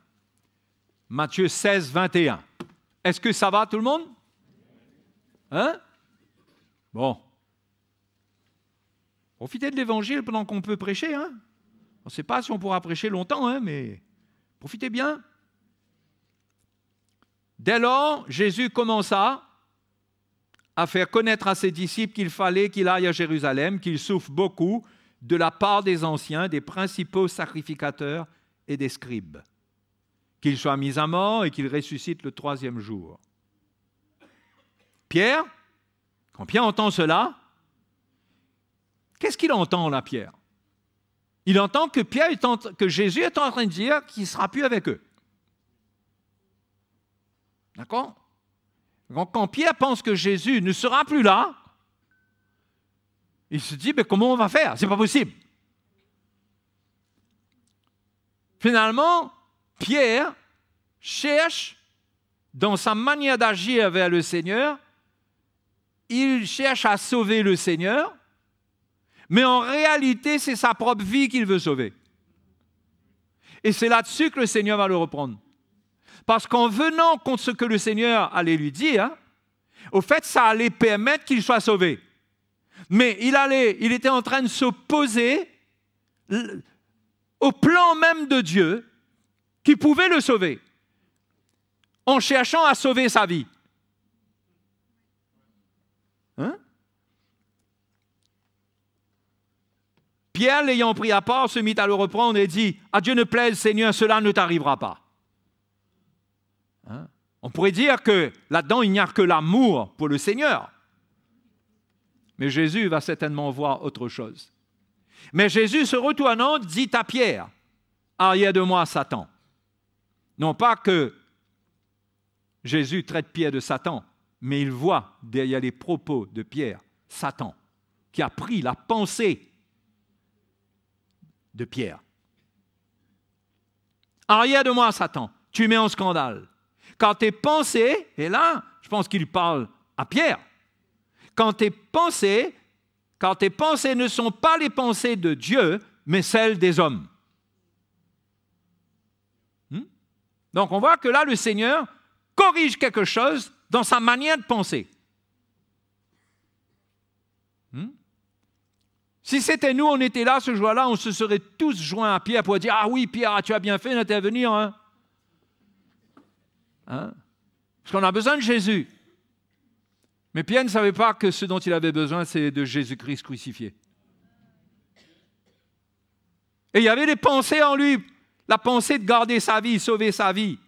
Matthieu 16, 21. Est-ce que ça va tout le monde? Hein? Bon. Profitez de l'Évangile pendant qu'on peut prêcher. Hein? On ne sait pas si on pourra prêcher longtemps, hein, mais profitez bien. Dès lors, Jésus commença à faire connaître à ses disciples qu'il fallait qu'il aille à Jérusalem, qu'il souffre beaucoup de la part des anciens, des principaux sacrificateurs et des scribes, qu'il soit mis à mort et qu'il ressuscite le 3e jour. Pierre, quand Pierre entend cela, qu'est-ce qu'il entend là, Pierre? Il entend que Jésus est en train de dire qu'il ne sera plus avec eux. D'accord? Quand Pierre pense que Jésus ne sera plus là, il se dit, mais comment on va faire? C'est pas possible. Finalement, Pierre cherche, dans sa manière d'agir vers le Seigneur, il cherche à sauver le Seigneur, mais en réalité, c'est sa propre vie qu'il veut sauver. Et c'est là-dessus que le Seigneur va le reprendre. Parce qu'en venant contre ce que le Seigneur allait lui dire, au fait, ça allait permettre qu'il soit sauvé. Mais il était en train de s'opposer au plan même de Dieu qui pouvait le sauver, en cherchant à sauver sa vie. Hein? Pierre, l'ayant pris à part, se mit à le reprendre et dit, « À Dieu ne plaise, Seigneur, cela ne t'arrivera pas. » Hein? On pourrait dire que là-dedans, il n'y a que l'amour pour le Seigneur. Mais Jésus va certainement voir autre chose. Mais Jésus, se retournant, dit à Pierre, « Arrière de moi, Satan. » Non pas que Jésus traite Pierre de Satan, mais il voit derrière les propos de Pierre, Satan, qui a pris la pensée de Pierre. « Arrière de moi, Satan, tu mets en scandale. Quand tes pensées, et là, je pense qu'il parle à Pierre, quand tes pensées ne sont pas les pensées de Dieu, mais celles des hommes. » Donc on voit que là, le Seigneur corrige quelque chose dans sa manière de penser. Si c'était nous, on était là ce jour-là, on se serait tous joints à Pierre pour dire « Ah oui, Pierre, tu as bien fait d'intervenir. Hein? Parce qu'on a besoin de Jésus. » Mais Pierre ne savait pas que ce dont il avait besoin, c'est de Jésus-Christ crucifié. Et il y avait des pensées en lui. La pensée de garder sa vie, sauver sa vie.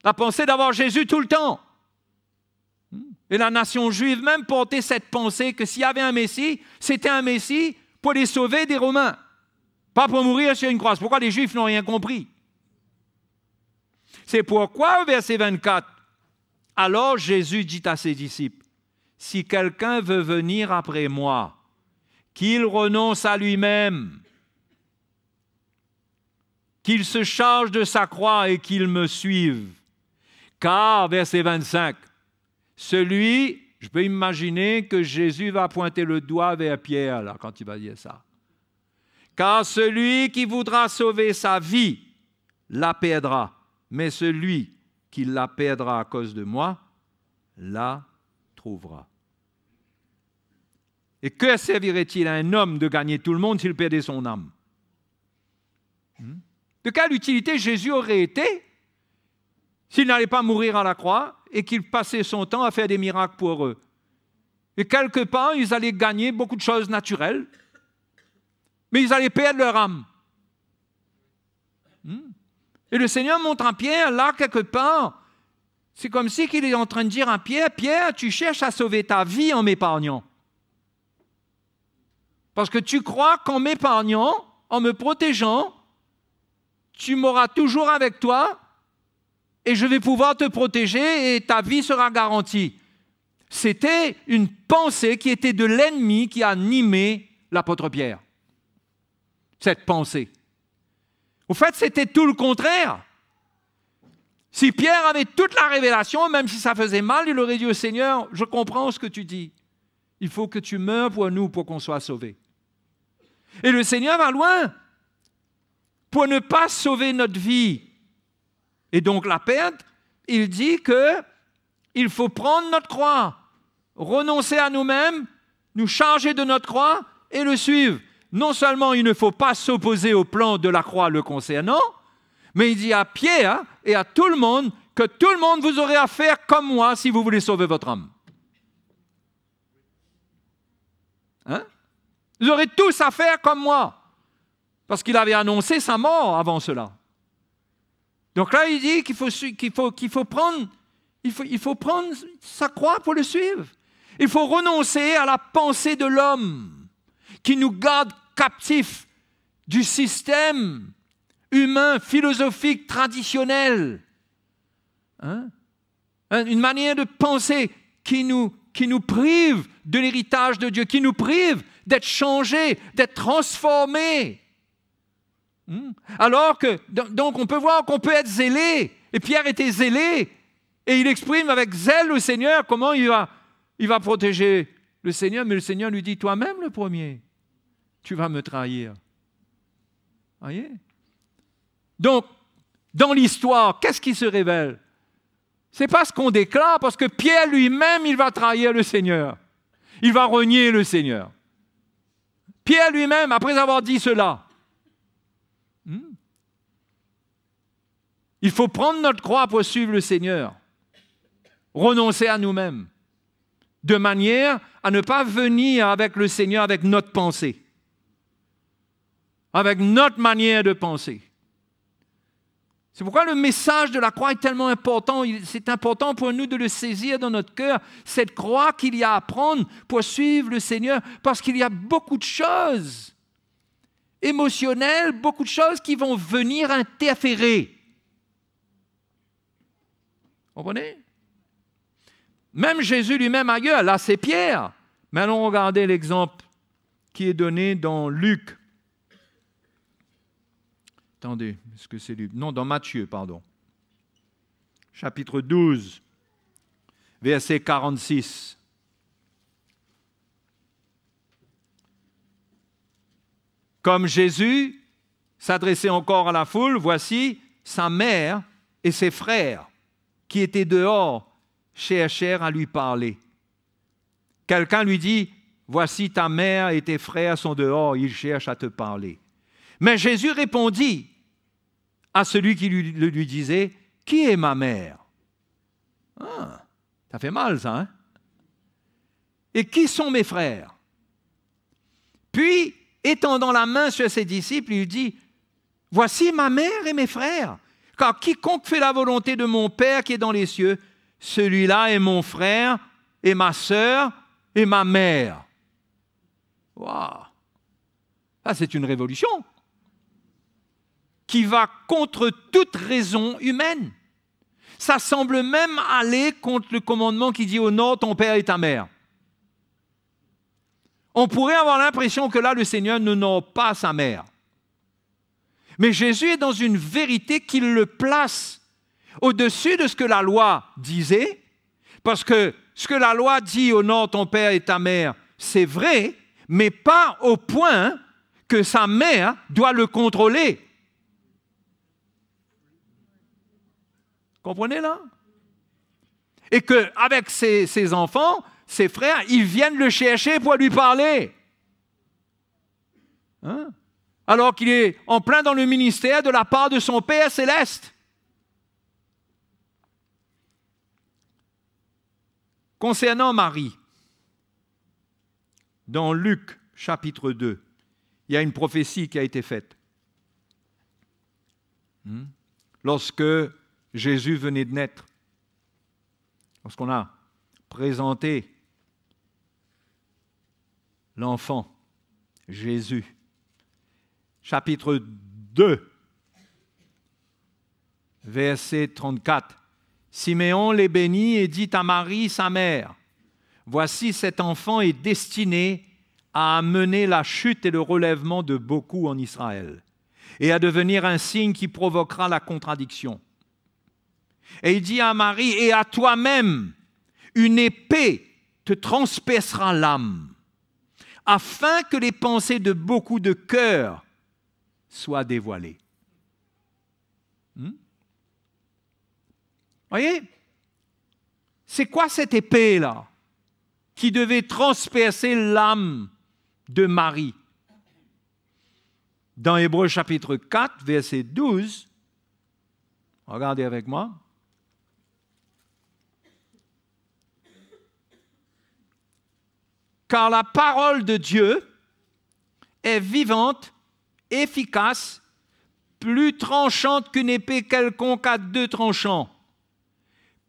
La pensée d'avoir Jésus tout le temps. Et la nation juive même portait cette pensée que s'il y avait un Messie, c'était un Messie pour les sauver des Romains. Pas pour mourir sur une croix. Pourquoi les Juifs n'ont rien compris? C'est pourquoi, au verset 24, alors Jésus dit à ses disciples, « Si quelqu'un veut venir après moi, qu'il renonce à lui-même, qu'il se charge de sa croix et qu'il me suive. Car, verset 25, je peux imaginer que Jésus va pointer le doigt vers Pierre, là, quand il va dire ça. Car celui qui voudra sauver sa vie la perdra, mais celui qui la perdra à cause de moi la trouvera. Et que servirait-il à un homme de gagner tout le monde s'il perdait son âme? De quelle utilité Jésus aurait été s'il n'allait pas mourir à la croix et qu'il passait son temps à faire des miracles pour eux? Et quelque part, ils allaient gagner beaucoup de choses naturelles, mais ils allaient perdre leur âme. Et le Seigneur montre à Pierre, là, quelque part, c'est comme si qu'il est en train de dire à Pierre, « Pierre, tu cherches à sauver ta vie en m'épargnant. Parce que tu crois qu'en m'épargnant, en me protégeant, tu m'auras toujours avec toi et je vais pouvoir te protéger et ta vie sera garantie. C'était une pensée qui était de l'ennemi qui a animé l'apôtre Pierre. Cette pensée. Au fait, c'était tout le contraire. Si Pierre avait toute la révélation, même si ça faisait mal, il aurait dit au Seigneur, je comprends ce que tu dis. Il faut que tu meurs pour nous, pour qu'on soit sauvés. Et le Seigneur va loin pour ne pas sauver notre vie et donc la perdre. Il dit qu'il faut prendre notre croix, renoncer à nous-mêmes, nous charger de notre croix et le suivre. Non seulement il ne faut pas s'opposer au plan de la croix le concernant, mais il dit à Pierre et à tout le monde que tout le monde vous aurez à faire comme moi si vous voulez sauver votre âme. Hein? Vous aurez tous à faire comme moi. Parce qu'il avait annoncé sa mort avant cela. Donc là, il dit qu'il faut prendre sa croix pour le suivre. Il faut renoncer à la pensée de l'homme qui nous garde captifs du système humain, philosophique, traditionnel. Hein? Une manière de penser qui nous prive de l'héritage de Dieu, qui nous prive d'être changés, d'être transformés. Alors que, donc on peut voir qu'on peut être zélé, et Pierre était zélé, et il exprime avec zèle le Seigneur comment il va protéger le Seigneur, mais le Seigneur lui dit, toi-même le premier, tu vas me trahir. Voyez? Donc, dans l'histoire, qu'est-ce qui se révèle? Ce n'est pas ce qu'on déclare, parce que Pierre lui-même, il va trahir le Seigneur. Il va renier le Seigneur. Pierre lui-même, après avoir dit cela, il faut prendre notre croix pour suivre le Seigneur, renoncer à nous-mêmes, de manière à ne pas venir avec le Seigneur avec notre pensée, avec notre manière de penser. C'est pourquoi le message de la croix est tellement important. C'est important pour nous de le saisir dans notre cœur, cette croix qu'il y a à prendre pour suivre le Seigneur, parce qu'il y a beaucoup de choses émotionnelles, beaucoup de choses qui vont venir interférer. Vous comprenez? Même Jésus lui-même ailleurs, là c'est Pierre. Mais allons regarder l'exemple qui est donné dans Luc. Attendez, est-ce que c'est Luc? Non, dans Matthieu, pardon. Chapitre 12, verset 46. Comme Jésus s'adressait encore à la foule, voici sa mère et ses frères qui étaient dehors cherchèrent à lui parler. Quelqu'un lui dit, voici ta mère et tes frères sont dehors, ils cherchent à te parler. Mais Jésus répondit à celui qui lui disait, qui est ma mère? Ah, ça fait mal ça, hein? Et qui sont mes frères? Puis, étendant la main sur ses disciples, il dit, voici ma mère et mes frères. Car quiconque fait la volonté de mon Père qui est dans les cieux, celui-là est mon frère et ma sœur et ma mère. Waouh! Ça, c'est une révolution qui va contre toute raison humaine. Ça semble même aller contre le commandement qui dit « Honore ton père et ta mère ». On pourrait avoir l'impression que là, le Seigneur n'honore pas sa mère. Mais Jésus est dans une vérité qui le place au-dessus de ce que la loi disait, parce que ce que la loi dit « Honore ton père et ta mère », c'est vrai, mais pas au point que sa mère doit le contrôler. Comprenez là? Et qu'avec ses enfants, ses frères, ils viennent le chercher pour lui parler. Hein? Alors qu'il est en plein dans le ministère de la part de son Père céleste. Concernant Marie, dans Luc chapitre 2, il y a une prophétie qui a été faite. Lorsque Jésus venait de naître, lorsqu'on a présenté l'enfant, Jésus, chapitre 2, verset 34. Siméon les bénit et dit à Marie, sa mère, « Voici cet enfant est destiné à amener la chute et le relèvement de beaucoup en Israël, et à devenir un signe qui provoquera la contradiction. » Et il dit à Marie, « Et à toi-même, une épée te transpercera l'âme, afin que les pensées de beaucoup de cœurs soient dévoilées. » Voyez, c'est quoi cette épée-là qui devait transpercer l'âme de Marie? Dans Hébreux chapitre 4, verset 12, regardez avec moi. Car la parole de Dieu est vivante, efficace, plus tranchante qu'une épée quelconque à deux tranchants,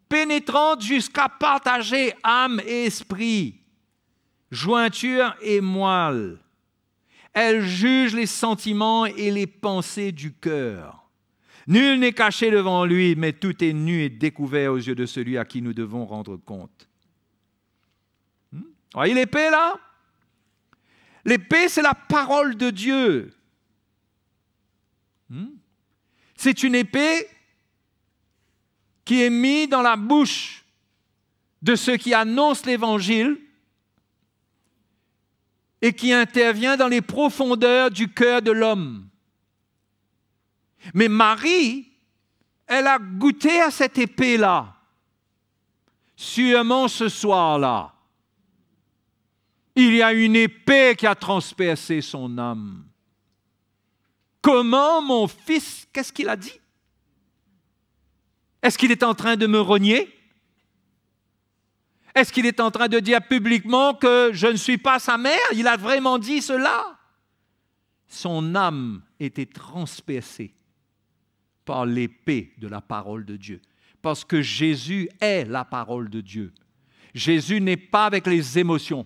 pénétrante jusqu'à partager âme et esprit, jointure et moelle. Elle juge les sentiments et les pensées du cœur. Nul n'est caché devant lui, mais tout est nu et découvert aux yeux de celui à qui nous devons rendre compte. Voyez l'épée là? L'épée, c'est la parole de Dieu. C'est une épée qui est mise dans la bouche de ceux qui annoncent l'Évangile et qui intervient dans les profondeurs du cœur de l'homme. Mais Marie, elle a goûté à cette épée-là, sûrement ce soir-là. Il y a une épée qui a transpercé son âme. Comment mon fils, qu'est-ce qu'il a dit? Est-ce qu'il est en train de me renier? Est-ce qu'il est en train de dire publiquement que je ne suis pas sa mère? Il a vraiment dit cela? Son âme était transpercée par l'épée de la parole de Dieu. Parce que Jésus est la parole de Dieu. Jésus n'est pas avec les émotions.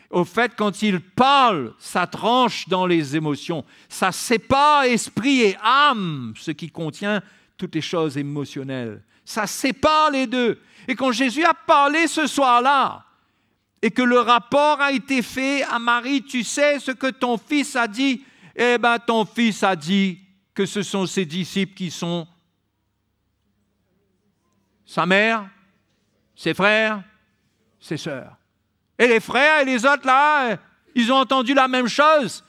Au fait, quand il parle, ça tranche dans les émotions. Ça sépare esprit et âme, ce qui contient toutes les choses émotionnelles. Ça sépare les deux. Et quand Jésus a parlé ce soir-là, et que le rapport a été fait à Marie, tu sais ce que ton fils a dit? Eh bien, ton fils a dit que ce sont ses disciples qui sont sa mère, ses frères, ses sœurs. Et les frères et les autres, là, ils ont entendu la même chose.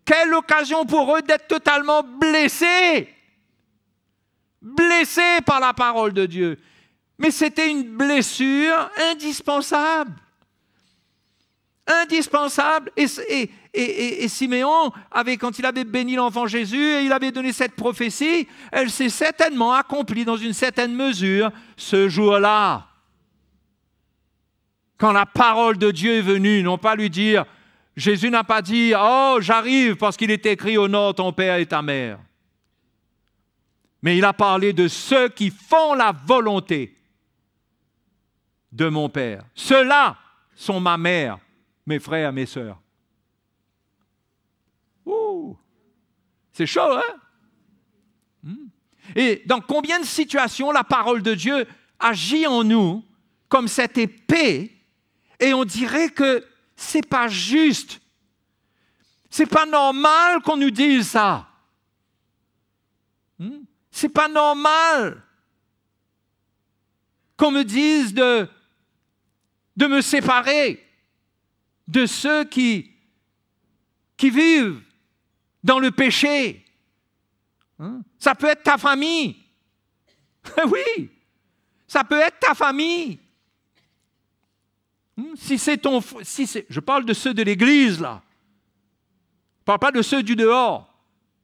Quelle occasion pour eux d'être totalement blessés. Blessés par la parole de Dieu. Mais c'était une blessure indispensable. Indispensable. Et Siméon, quand il avait béni l'enfant Jésus et il avait donné cette prophétie, elle s'est certainement accomplie dans une certaine mesure ce jour-là. Quand la parole de Dieu est venue, non pas lui dire, Jésus n'a pas dit, « Oh, j'arrive parce qu'il est écrit au nord ton père et ta mère. » Mais il a parlé de ceux qui font la volonté de mon Père. Ceux-là sont ma mère, mes frères, mes sœurs. Ouh, c'est chaud, hein? Et dans combien de situations la parole de Dieu agit en nous comme cette épée et on dirait que ce n'est pas juste. Ce n'est pas normal qu'on nous dise ça. C'est pas normal qu'on me dise de me séparer de ceux qui vivent dans le péché. Ça peut être ta famille. Oui, ça peut être ta famille. Je parle de ceux de l'Église, là. Je ne parle pas de ceux du dehors.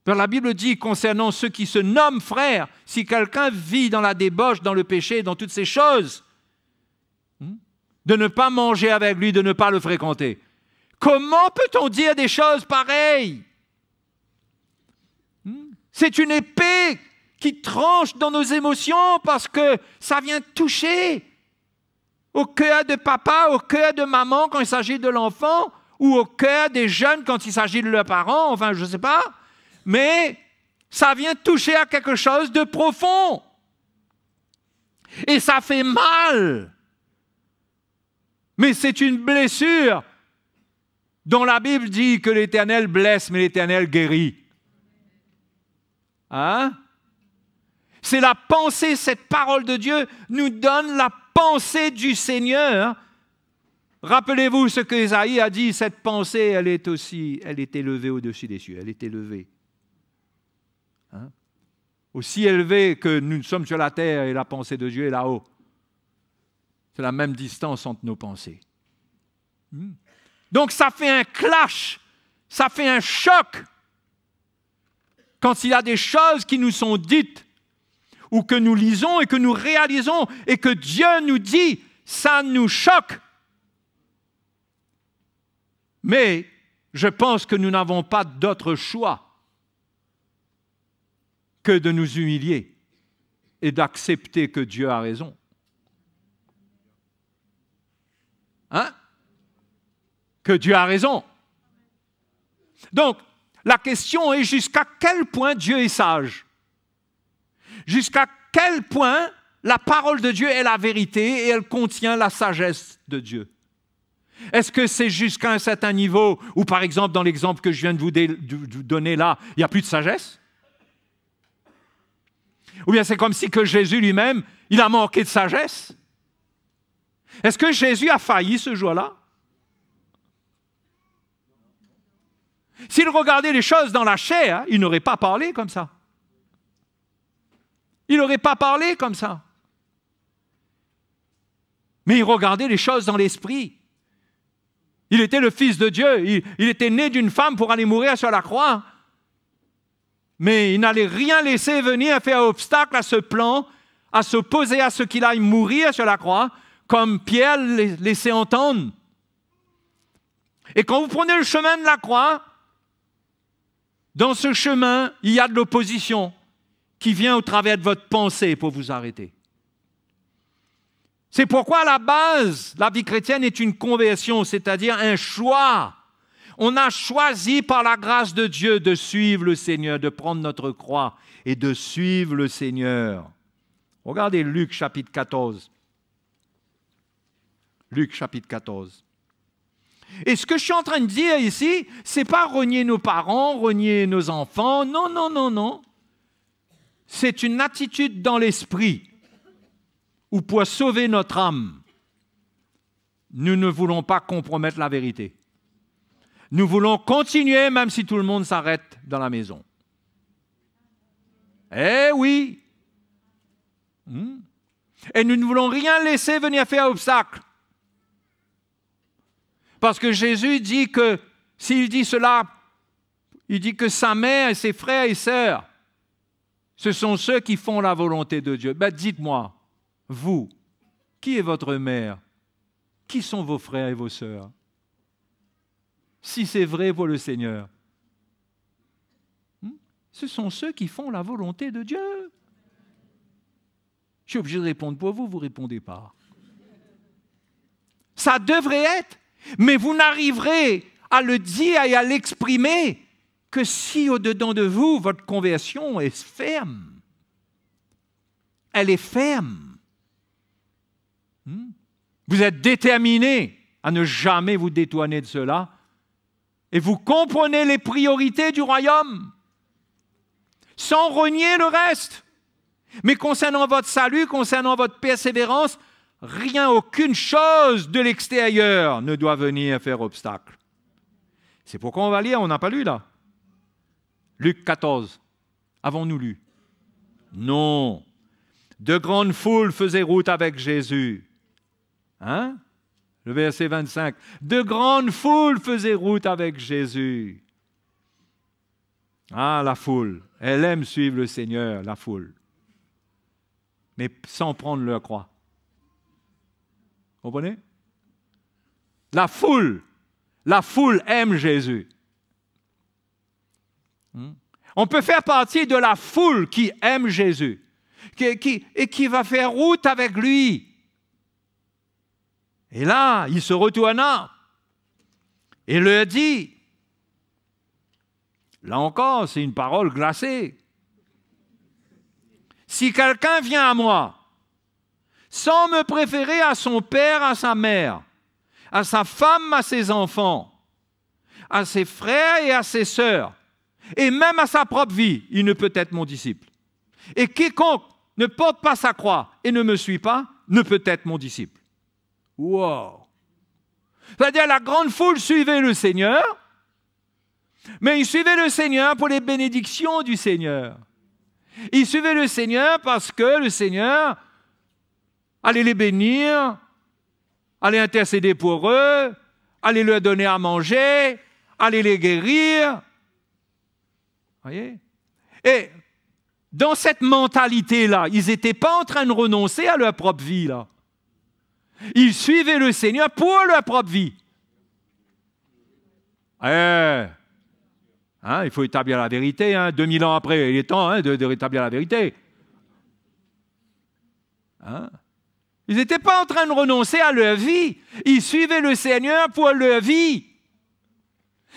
La Bible dit concernant ceux qui se nomment frères, si quelqu'un vit dans la débauche, dans le péché, dans toutes ces choses, de ne pas manger avec lui, de ne pas le fréquenter. Comment peut-on dire des choses pareilles? C'est une épée qui tranche dans nos émotions parce que ça vient toucher au cœur de papa, au cœur de maman quand il s'agit de l'enfant, ou au cœur des jeunes quand il s'agit de leurs parents, enfin je ne sais pas. mais ça vient toucher à quelque chose de profond. Et ça fait mal. Mais c'est une blessure dont la Bible dit que l'Éternel blesse, mais l'Éternel guérit. Hein? C'est la pensée, cette parole de Dieu nous donne la pensée du Seigneur. Rappelez-vous ce que Ésaïe a dit, cette pensée, elle est élevée au-dessus des cieux, elle est élevée. Hein? Aussi élevée que nous sommes sur la terre et la pensée de Dieu est là-haut. C'est la même distance entre nos pensées. Donc ça fait un clash, ça fait un choc quand il y a des choses qui nous sont dites ou que nous lisons et que nous réalisons et que Dieu nous dit, ça nous choque. Mais je pense que nous n'avons pas d'autre choix que de nous humilier et d'accepter que Dieu a raison. Hein? Que Dieu a raison. Donc, la question est jusqu'à quel point Dieu est sage? Jusqu'à quel point la parole de Dieu est la vérité et elle contient la sagesse de Dieu? Est-ce que c'est jusqu'à un certain niveau où, par exemple, dans l'exemple que je viens de vous donner là, il n'y a plus de sagesse? Ou bien c'est comme si que Jésus lui-même, il a manqué de sagesse? Est-ce que Jésus a failli ce jour-là? S'il regardait les choses dans la chair, il n'aurait pas parlé comme ça. Il n'aurait pas parlé comme ça. Mais il regardait les choses dans l'esprit. Il était le Fils de Dieu. Il était né d'une femme pour aller mourir sur la croix. Mais il n'allait rien laisser venir faire obstacle à ce plan, à s'opposer à ce qu'il aille mourir sur la croix, comme Pierre laissait entendre. Et quand vous prenez le chemin de la croix, dans ce chemin, il y a de l'opposition qui vient au travers de votre pensée pour vous arrêter. C'est pourquoi, à la base, la vie chrétienne est une conversion, c'est-à-dire un choix. On a choisi par la grâce de Dieu de suivre le Seigneur, de prendre notre croix et de suivre le Seigneur. Regardez Luc chapitre 14. Luc chapitre 14. Et ce que je suis en train de dire ici, ce n'est pas renier nos parents, renier nos enfants. Non, non, non, non. C'est une attitude dans l'esprit où pour sauver notre âme, nous ne voulons pas compromettre la vérité. Nous voulons continuer même si tout le monde s'arrête dans la maison. Eh oui! Et nous ne voulons rien laisser venir faire obstacle. Parce que Jésus dit que, s'il dit cela, il dit que sa mère et ses frères et sœurs, ce sont ceux qui font la volonté de Dieu. Ben dites-moi, vous, qui est votre mère? Qui sont vos frères et vos sœurs? Si c'est vrai pour le Seigneur. Ce sont ceux qui font la volonté de Dieu. Je suis obligé de répondre pour vous, vous ne répondez pas. Ça devrait être. Mais vous n'arriverez à le dire et à l'exprimer que si au-dedans de vous, votre conversion est ferme. Elle est ferme. Vous êtes déterminé à ne jamais vous détourner de cela et vous comprenez les priorités du royaume sans renier le reste. Mais concernant votre salut, concernant votre persévérance, rien, aucune chose de l'extérieur ne doit venir faire obstacle. C'est pourquoi on va lire, on n'a pas lu là. Luc 14. Avons-nous lu? Non. De grandes foules faisaient route avec Jésus. Hein? Le verset 25. De grandes foules faisaient route avec Jésus. Ah, la foule. Elle aime suivre le Seigneur, la foule. Mais sans prendre leur croix. Vous comprenez? La foule aime Jésus. On peut faire partie de la foule qui aime Jésus et qui va faire route avec lui. Et là, il se retourna et leur dit, Là encore, c'est une parole glacée. Si quelqu'un vient à moi, sans me préférer à son père, à sa mère, à sa femme, à ses enfants, à ses frères et à ses sœurs, et même à sa propre vie, il ne peut être mon disciple. Et quiconque ne porte pas sa croix et ne me suit pas, ne peut être mon disciple. Wow! C'est-à-dire la grande foule suivait le Seigneur, mais il suivait le Seigneur pour les bénédictions du Seigneur. Il suivait le Seigneur parce que le Seigneur allait les bénir, allait intercéder pour eux, allait leur donner à manger, allait les guérir. Voyez? Et dans cette mentalité-là, ils n'étaient pas en train de renoncer à leur propre vie, là. Ils suivaient le Seigneur pour leur propre vie. Il faut établir la vérité. 2000 ans après, il est temps de rétablir la vérité. Ils n'étaient pas en train de renoncer à leur vie. Ils suivaient le Seigneur pour leur vie.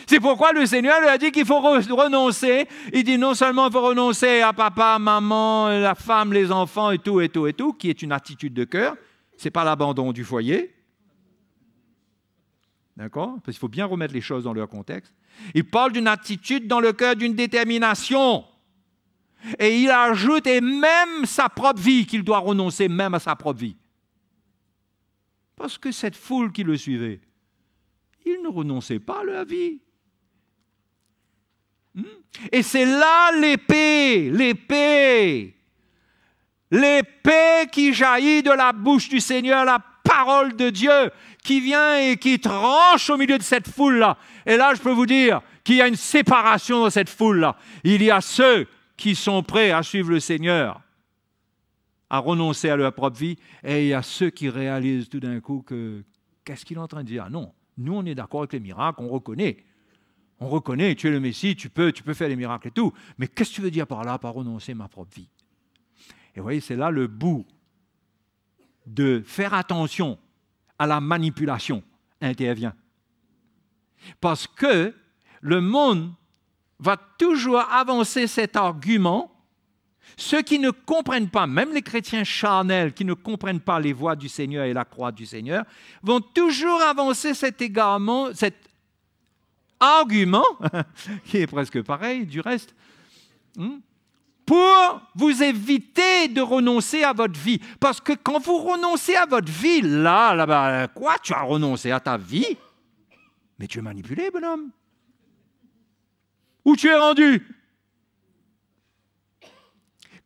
C'est pourquoi le Seigneur leur a dit qu'il faut renoncer. Il dit non seulement il faut renoncer à papa, maman, la femme, les enfants et tout, qui est une attitude de cœur. Ce n'est pas l'abandon du foyer. D'accord? Parce qu'il faut bien remettre les choses dans leur contexte. Il parle d'une attitude dans le cœur, d'une détermination. Et il ajoute, et même sa propre vie, qu'il doit renoncer même à sa propre vie. Parce que cette foule qui le suivait, ils ne renonçaient pas à leur vie. Et c'est là l'épée qui jaillit de la bouche du Seigneur, la parole de Dieu, qui vient et qui tranche au milieu de cette foule-là. Et là, je peux vous dire qu'il y a une séparation dans cette foule-là. Il y a ceux qui sont prêts à suivre le Seigneur, à renoncer à leur propre vie, et il y a ceux qui réalisent tout d'un coup que, qu'est-ce qu'il est en train de dire? Ah non, nous on est d'accord avec les miracles, on reconnaît, tu es le Messie, tu peux faire les miracles et tout, mais qu'est-ce que tu veux dire par là, par renoncer à ma propre vie? Et vous voyez, c'est là le bout de faire attention à la manipulation intervient. Parce que le monde va toujours avancer cet argument. Ceux qui ne comprennent pas, même les chrétiens charnels, qui ne comprennent pas les voies du Seigneur et la croix du Seigneur, vont toujours avancer cet argument, qui est presque pareil du reste, pour vous éviter de renoncer à votre vie. Parce que quand vous renoncez à votre vie, là, quoi? Tu as renoncé à ta vie? Mais tu es manipulé, bonhomme. Où tu es rendu?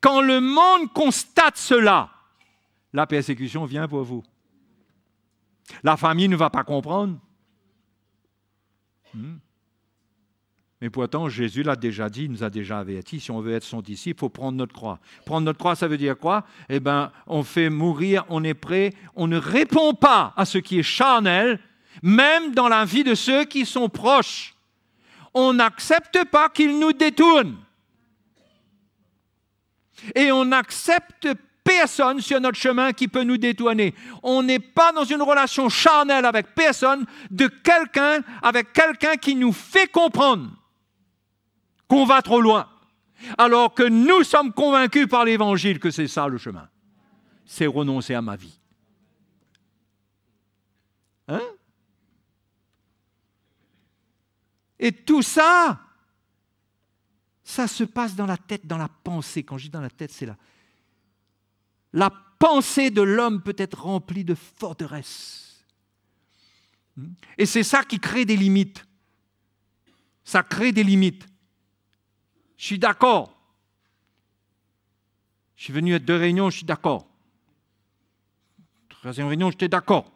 Quand le monde constate cela, la persécution vient pour vous. La famille ne va pas comprendre. Mais pourtant, Jésus l'a déjà dit, il nous a déjà averti, si on veut être son disciple, il faut prendre notre croix. Prendre notre croix, ça veut dire quoi? Eh bien, on fait mourir, on est prêt, on ne répond pas à ce qui est charnel, même dans la vie de ceux qui sont proches. On n'accepte pas qu'ils nous détournent. Et on n'accepte personne sur notre chemin qui peut nous détourner. On n'est pas dans une relation charnelle avec personne, avec quelqu'un qui nous fait comprendre qu'on va trop loin, alors que nous sommes convaincus par l'Évangile que c'est ça le chemin. C'est renoncer à ma vie. Et tout ça, ça se passe dans la tête, dans la pensée. Quand je dis dans la tête, c'est là. La pensée de l'homme peut être remplie de forteresses. Et c'est ça qui crée des limites. Ça crée des limites. Je suis d'accord. Je suis venu à 2 réunions, je suis d'accord. 3e réunion, j'étais d'accord.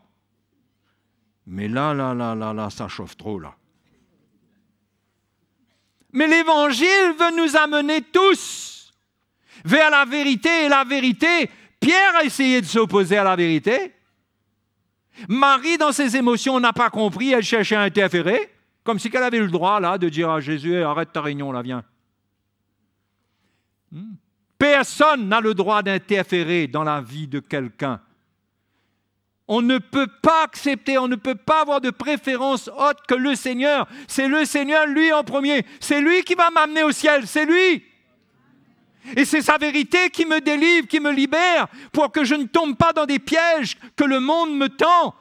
Mais là, ça chauffe trop, là. Mais l'Évangile veut nous amener tous vers la vérité. Et la vérité, Pierre a essayé de s'opposer à la vérité. Marie, dans ses émotions, n'a pas compris. Elle cherchait à interférer, comme si elle avait le droit là, de dire à Jésus, arrête ta réunion, là, viens. Personne n'a le droit d'interférer dans la vie de quelqu'un. On ne peut pas accepter, on ne peut pas avoir de préférence autre que le Seigneur. C'est le Seigneur, lui en premier. C'est lui qui va m'amener au ciel, c'est lui. Et c'est sa vérité qui me délivre, qui me libère, pour que je ne tombe pas dans des pièges que le monde me tend.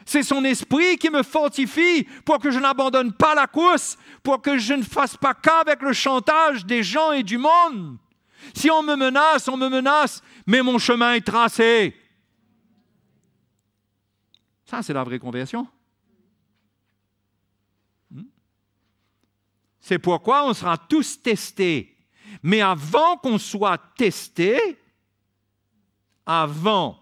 C'est son esprit qui me fortifie pour que je n'abandonne pas la course, pour que je ne fasse pas cas avec le chantage des gens et du monde. Si on me menace, mais mon chemin est tracé. Ça, c'est la vraie conversion. C'est pourquoi on sera tous testés. Mais avant qu'on soit testés, allons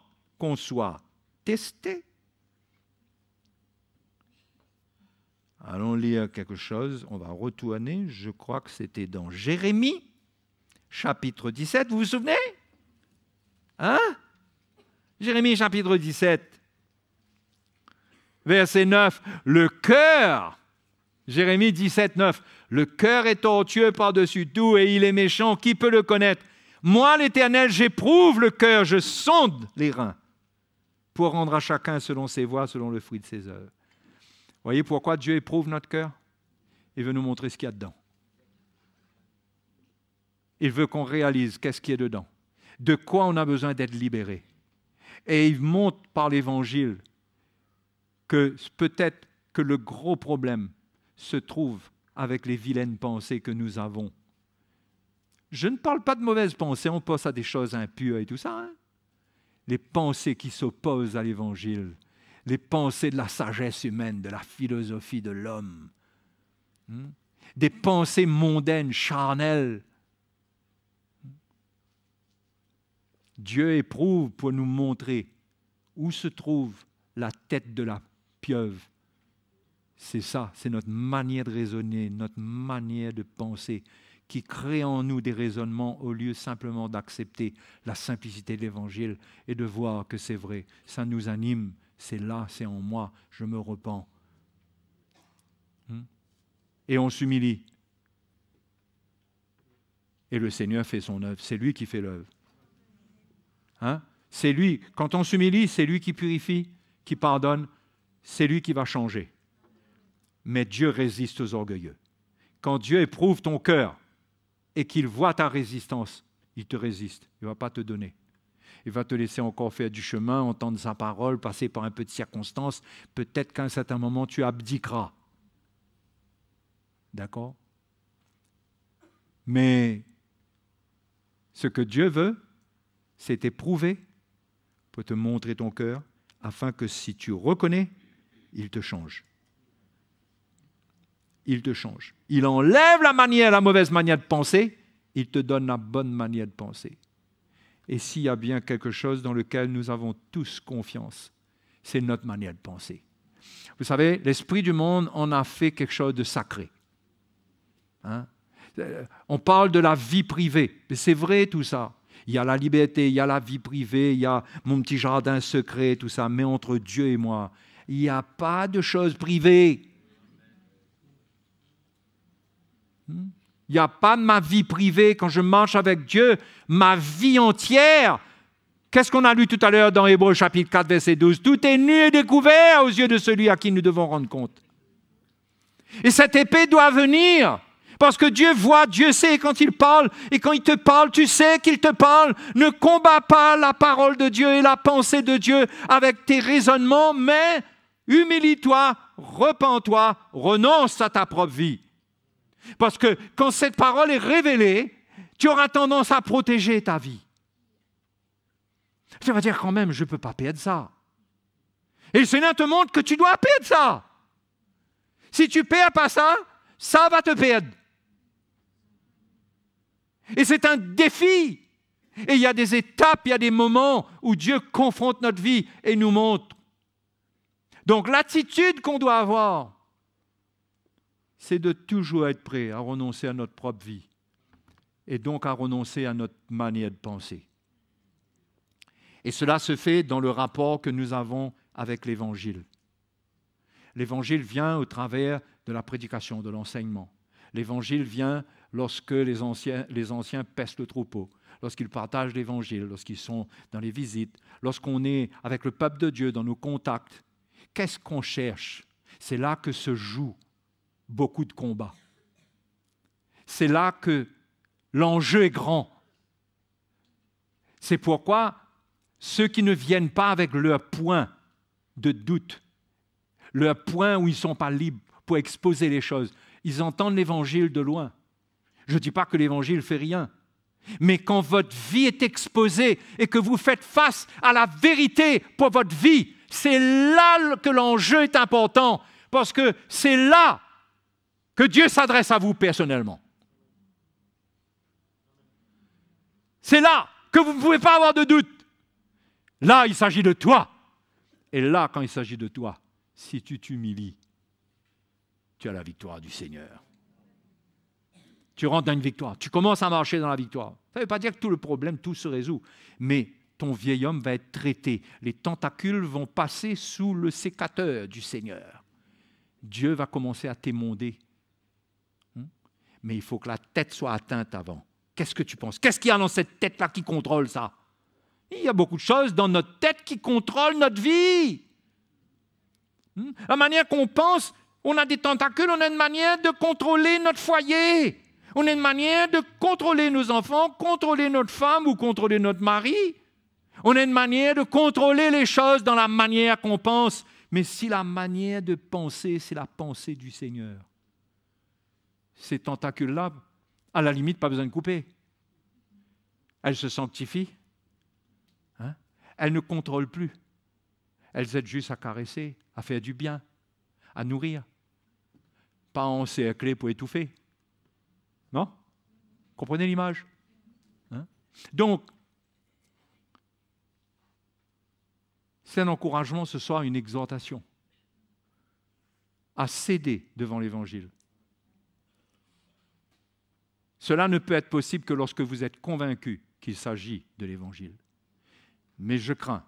lire quelque chose. On va retourner. Je crois que c'était dans Jérémie, chapitre 17. Vous vous souvenez? Hein? Jérémie, chapitre 17. Verset 9, le cœur, Jérémie 17, 9, le cœur est tortueux par-dessus tout et il est méchant, qui peut le connaître? Moi, l'Éternel, j'éprouve le cœur, je sonde les reins pour rendre à chacun selon ses voies, selon le fruit de ses œuvres. Voyez pourquoi Dieu éprouve notre cœur? Il veut nous montrer ce qu'il y a dedans. Il veut qu'on réalise qu'est-ce qui est dedans, de quoi on a besoin d'être libéré. Et il montre par l'Évangile que peut-être que le gros problème se trouve avec les vilaines pensées que nous avons. Je ne parle pas de mauvaises pensées, on pense à des choses impures et tout ça. Hein? Les pensées qui s'opposent à l'Évangile, les pensées de la sagesse humaine, de la philosophie de l'homme, des pensées mondaines, charnelles. Dieu éprouve pour nous montrer où se trouve la tête de la pieuvre. C'est ça, c'est notre manière de raisonner, notre manière de penser qui crée en nous des raisonnements au lieu simplement d'accepter la simplicité de l'Évangile et de voir que c'est vrai. Ça nous anime, c'est là, c'est en moi, je me repens. Et on s'humilie. Et le Seigneur fait son œuvre, c'est lui qui fait l'œuvre. Hein? C'est lui, quand on s'humilie, c'est lui qui purifie, qui pardonne, c'est lui qui va changer. Mais Dieu résiste aux orgueilleux. Quand Dieu éprouve ton cœur et qu'il voit ta résistance, il te résiste, il ne va pas te donner. Il va te laisser encore faire du chemin, entendre sa parole, passer par un peu de circonstances. Peut-être qu'à un certain moment, tu abdiqueras. D'accord? Mais ce que Dieu veut, c'est éprouver pour te montrer ton cœur, afin que si tu reconnais, il te change. Il te change. Il enlève la mauvaise manière de penser, il te donne la bonne manière de penser. Et s'il y a bien quelque chose dans lequel nous avons tous confiance, c'est notre manière de penser. Vous savez, l'esprit du monde en a fait quelque chose de sacré. Hein? On parle de la vie privée, mais c'est vrai tout ça. Il y a la liberté, il y a la vie privée, il y a mon petit jardin secret, tout ça. Mais entre Dieu et moi, il n'y a pas de choses privées. Il n'y a pas de ma vie privée quand je marche avec Dieu, ma vie entière. Qu'est-ce qu'on a lu tout à l'heure dans Hébreux chapitre 4, verset 12? Tout est nu et découvert aux yeux de celui à qui nous devons rendre compte. Et cette épée doit venir. Parce que Dieu voit, Dieu sait quand il parle, et quand il te parle, tu sais qu'il te parle. Ne combats pas la parole de Dieu et la pensée de Dieu avec tes raisonnements, mais humilie-toi, repens-toi, renonce à ta propre vie. Parce que quand cette parole est révélée, tu auras tendance à protéger ta vie. Tu vas dire quand même, je ne peux pas perdre ça. Et le Seigneur te montre que tu dois perdre ça. Si tu ne perds pas ça, ça va te perdre. Et c'est un défi. Et il y a des étapes, il y a des moments où Dieu confronte notre vie et nous montre. Donc l'attitude qu'on doit avoir, c'est de toujours être prêt à renoncer à notre propre vie et donc à renoncer à notre manière de penser. Et cela se fait dans le rapport que nous avons avec l'Évangile. L'Évangile vient au travers de la prédication, de l'enseignement. L'Évangile vient lorsque les anciens paissent le troupeau, lorsqu'ils partagent l'Évangile, lorsqu'ils sont dans les visites, lorsqu'on est avec le peuple de Dieu dans nos contacts. Qu'est-ce qu'on cherche? C'est là que se jouent beaucoup de combats. C'est là que l'enjeu est grand. C'est pourquoi ceux qui ne viennent pas avec leur point de doute, leur point où ils ne sont pas libres pour exposer les choses, ils entendent l'Évangile de loin. Je ne dis pas que l'Évangile ne fait rien, mais quand votre vie est exposée et que vous faites face à la vérité pour votre vie, c'est là que l'enjeu est important, parce que c'est là que Dieu s'adresse à vous personnellement. C'est là que vous ne pouvez pas avoir de doute. Là, il s'agit de toi. Et là, quand il s'agit de toi, si tu t'humilies, tu as la victoire du Seigneur. Tu rentres dans une victoire. Tu commences à marcher dans la victoire. Ça ne veut pas dire que tout le problème, tout se résout. Mais ton vieil homme va être traité. Les tentacules vont passer sous le sécateur du Seigneur. Dieu va commencer à t'émonder. Mais il faut que la tête soit atteinte avant. Qu'est-ce que tu penses? Qu'est-ce qu'il y a dans cette tête-là qui contrôle ça? Il y a beaucoup de choses dans notre tête qui contrôlent notre vie. La manière qu'on pense, on a des tentacules, on a une manière de contrôler notre foyer. On a une manière de contrôler nos enfants, contrôler notre femme ou contrôler notre mari. On a une manière de contrôler les choses dans la manière qu'on pense. Mais si la manière de penser, c'est la pensée du Seigneur, ces tentacules-là, à la limite, pas besoin de couper. Elles se sanctifient. Elles ne contrôlent plus. Elles aident juste à caresser, à faire du bien, à nourrir. Pas encercler pour étouffer. Non? Comprenez l'image? Donc, c'est un encouragement ce soir, une exhortation à céder devant l'Évangile. Cela ne peut être possible que lorsque vous êtes convaincu qu'il s'agit de l'Évangile. Mais je crains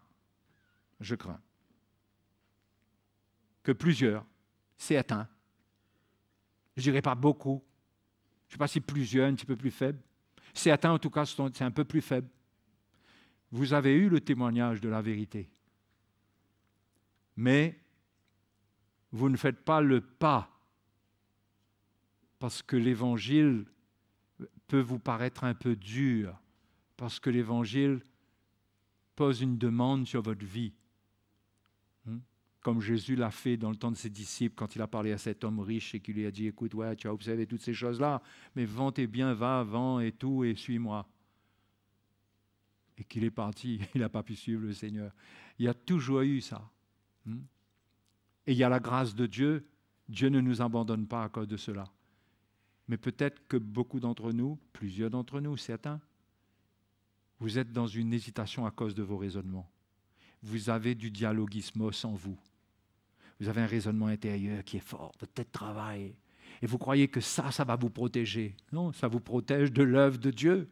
que plusieurs, certains, je ne dirais pas beaucoup, je ne sais pas si plusieurs, un petit peu plus faibles, certains en tout cas, c'est un peu plus faible. Vous avez eu le témoignage de la vérité, mais vous ne faites pas le pas parce que l'Évangile peut vous paraître un peu dur, parce que l'Évangile pose une demande sur votre vie. Comme Jésus l'a fait dans le temps de ses disciples quand il a parlé à cet homme riche et qu'il lui a dit « Écoute, ouais, tu as observé toutes ces choses-là, mais vends tes biens, va, vends et tout, et suis-moi. » Et qu'il est parti, il n'a pas pu suivre le Seigneur. Il y a toujours eu ça. Et il y a la grâce de Dieu. Dieu ne nous abandonne pas à cause de cela. Mais peut-être que beaucoup d'entre nous, plusieurs d'entre nous, certains, vous êtes dans une hésitation à cause de vos raisonnements. Vous avez du dialogismos en vous. Vous avez un raisonnement intérieur qui est fort, votre tête travaille. Et vous croyez que ça va vous protéger. Non, ça vous protège de l'œuvre de Dieu.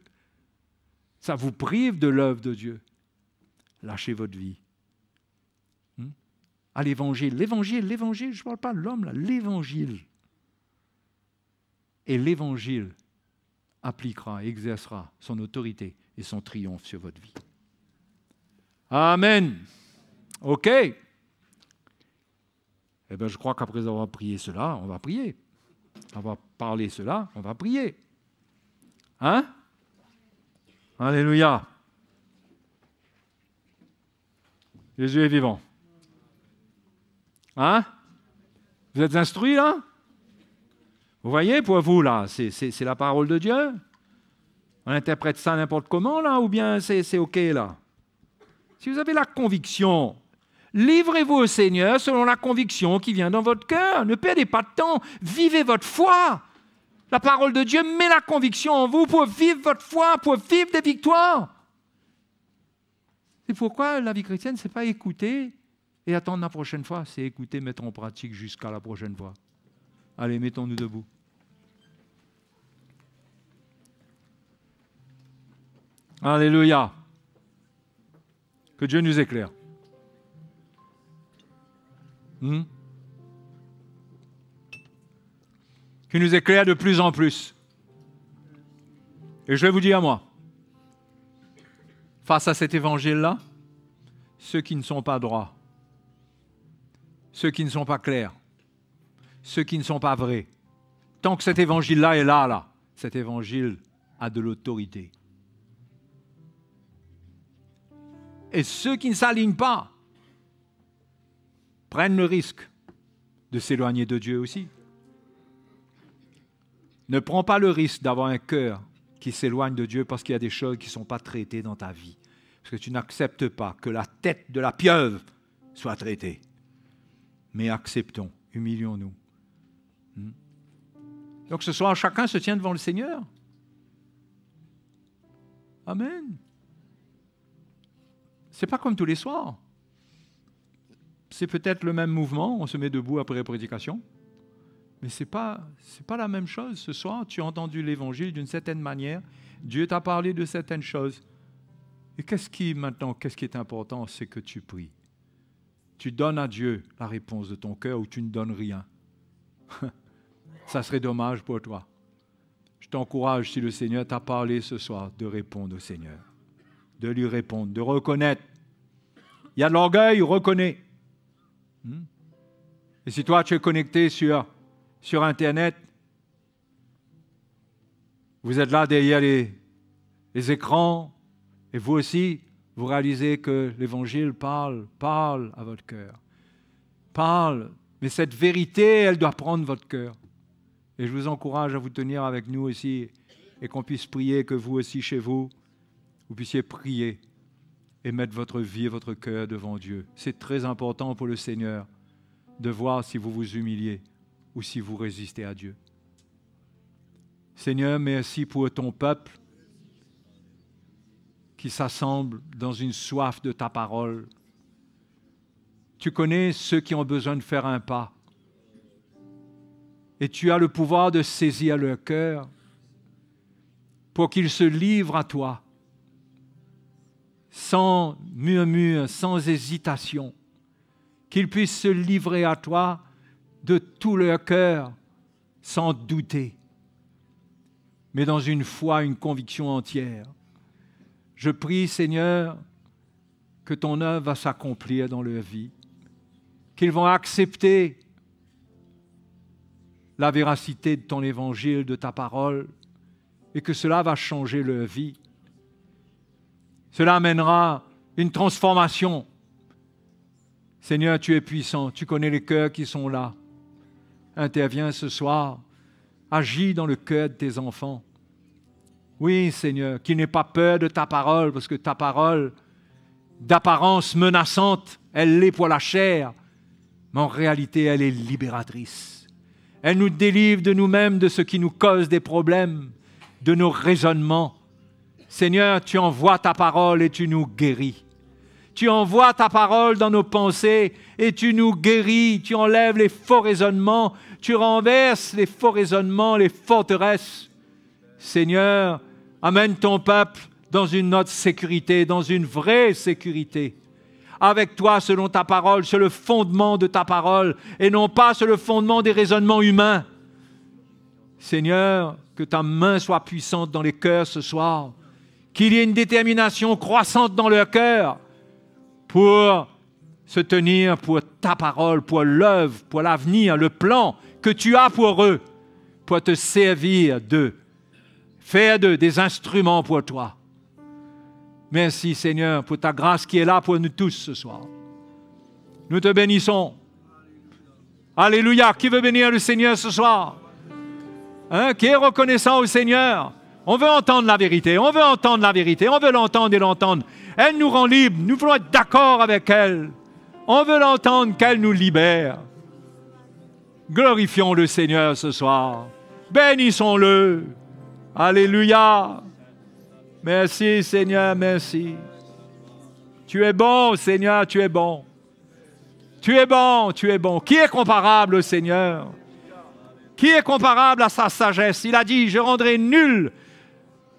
Ça vous prive de l'œuvre de Dieu. Lâchez votre vie. À l'Évangile. L'évangile, je ne parle pas de l'homme, là, l'Évangile. Et l'Évangile appliquera, exercera son autorité et son triomphe sur votre vie. Amen. OK. Eh bien, je crois qu'après avoir prié cela, on va prier. Avoir parlé cela, on va prier. Hein? Alléluia. Jésus est vivant. Hein? Vous êtes instruits, là? Vous voyez, pour vous, là, c'est la parole de Dieu? On interprète ça n'importe comment, là, ou bien c'est OK, là? Si vous avez la conviction, livrez-vous au Seigneur selon la conviction qui vient dans votre cœur. Ne perdez pas de temps. Vivez votre foi. La parole de Dieu met la conviction en vous pour vivre votre foi, pour vivre des victoires. C'est pourquoi la vie chrétienne, ce n'est pas écouter et attendre la prochaine fois. C'est écouter, mettre en pratique jusqu'à la prochaine fois. Allez, mettons-nous debout. Alléluia. Que Dieu nous éclaire. Qu'il nous éclaire de plus en plus. Et je vais vous dire à moi, face à cet évangile-là? Ceux qui ne sont pas droits, ceux qui ne sont pas clairs, ceux qui ne sont pas vrais. Tant que cet évangile-là est là, cet évangile a de l'autorité. Et ceux qui ne s'alignent pas prennent le risque de s'éloigner de Dieu aussi. Ne prends pas le risque d'avoir un cœur qui s'éloigne de Dieu parce qu'il y a des choses qui ne sont pas traitées dans ta vie. Parce que tu n'acceptes pas que la tête de la pieuvre soit traitée. Mais acceptons, humilions-nous. Donc ce soir, chacun se tient devant le Seigneur. Amen. Ce n'est pas comme tous les soirs. C'est peut-être le même mouvement, on se met debout après la prédication. Mais ce n'est pas la même chose. Ce soir, tu as entendu l'Évangile d'une certaine manière. Dieu t'a parlé de certaines choses. Et qu'est-ce qui est important? C'est que tu pries. Tu donnes à Dieu la réponse de ton cœur ou tu ne donnes rien. Ça serait dommage pour toi. Je t'encourage, si le Seigneur t'a parlé ce soir, de répondre au Seigneur. De lui répondre, de reconnaître. Il y a de l'orgueil, reconnais. Et si toi, tu es connecté sur Internet, vous êtes là derrière les écrans, et vous aussi, vous réalisez que l'Évangile parle à votre cœur. Parle, mais cette vérité, elle doit prendre votre cœur. Et je vous encourage à vous tenir avec nous aussi, et qu'on puisse prier, que vous aussi chez vous, vous puissiez prier et mettre votre vie et votre cœur devant Dieu. C'est très important pour le Seigneur de voir si vous vous humiliez ou si vous résistez à Dieu. Seigneur, merci pour ton peuple qui s'assemble dans une soif de ta parole. Tu connais ceux qui ont besoin de faire un pas. Et tu as le pouvoir de saisir leur cœur pour qu'ils se livrent à toi, sans murmure, sans hésitation, qu'ils puissent se livrer à toi de tout leur cœur, sans douter, mais dans une foi, une conviction entière. Je prie, Seigneur, que ton œuvre va s'accomplir dans leur vie, qu'ils vont accepter la véracité de ton évangile, de ta parole, et que cela va changer leur vie. Cela amènera une transformation. Seigneur, tu es puissant, tu connais les cœurs qui sont là. Interviens ce soir, agis dans le cœur de tes enfants. Oui, Seigneur, qu'ils n'aient pas peur de ta parole, parce que ta parole, d'apparence menaçante, elle l'est pour la chair, mais en réalité, elle est libératrice. Elle nous délivre de nous-mêmes, de ce qui nous cause des problèmes, de nos raisonnements. Seigneur, tu envoies ta parole et tu nous guéris. Tu envoies ta parole dans nos pensées et tu nous guéris. Tu enlèves les faux raisonnements, tu renverses les faux raisonnements, les forteresses. Seigneur, amène ton peuple dans une autre sécurité, dans une vraie sécurité. Avec toi, selon ta parole, sur le fondement de ta parole, et non pas sur le fondement des raisonnements humains. Seigneur, que ta main soit puissante dans les cœurs ce soir, qu'il y ait une détermination croissante dans leur cœur pour se tenir pour ta parole, pour l'œuvre, pour l'avenir, le plan que tu as pour eux, pour te servir d'eux, faire d'eux des instruments pour toi. Merci Seigneur pour ta grâce qui est là pour nous tous ce soir. Nous te bénissons. Alléluia. Qui veut bénir le Seigneur ce soir? Qui est reconnaissant au Seigneur? On veut entendre la vérité, on veut entendre la vérité, on veut l'entendre et l'entendre. Elle nous rend libres, nous voulons être d'accord avec elle. On veut l'entendre, qu'elle nous libère. Glorifions le Seigneur ce soir. Bénissons-le. Alléluia. Merci Seigneur, merci. Tu es bon Seigneur, tu es bon. Tu es bon, tu es bon. Qui est comparable au Seigneur? Qui est comparable à sa sagesse? Il a dit, je rendrai nulle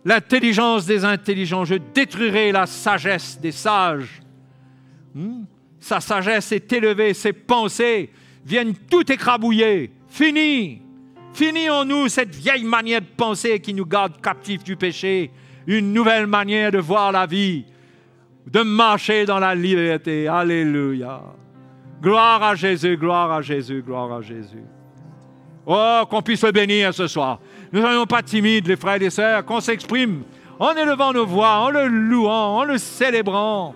l'intelligence des intelligents, je détruirai la sagesse des sages. Sa sagesse est élevée, ses pensées viennent tout écrabouiller. Fini. Fini en nous cette vieille manière de penser qui nous garde captifs du péché. Une nouvelle manière de voir la vie. de marcher dans la liberté. Alléluia. Gloire à Jésus, gloire à Jésus, gloire à Jésus. Oh, qu'on puisse le bénir ce soir. Nous ne soyons pas timides, les frères et les sœurs, qu'on s'exprime en élevant nos voix, en le louant, en le célébrant.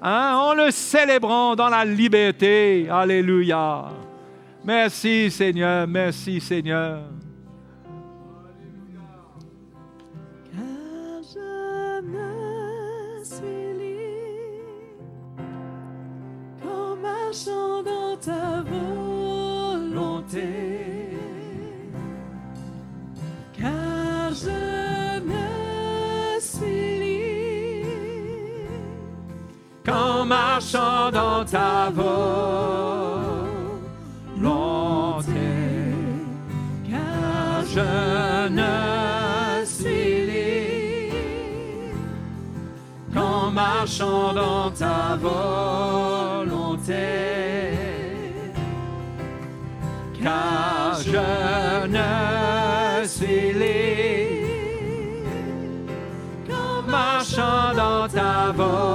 En le célébrant dans la liberté. Alléluia. Merci Seigneur, merci Seigneur. Car je me suis libre qu'en marchant dans ta volonté. Car je me suis libre qu'en marchant dans ta volonté, car je ne suis libre qu'en marchant dans ta volonté, car je ne suis libre qu'en marchant dans ta volonté.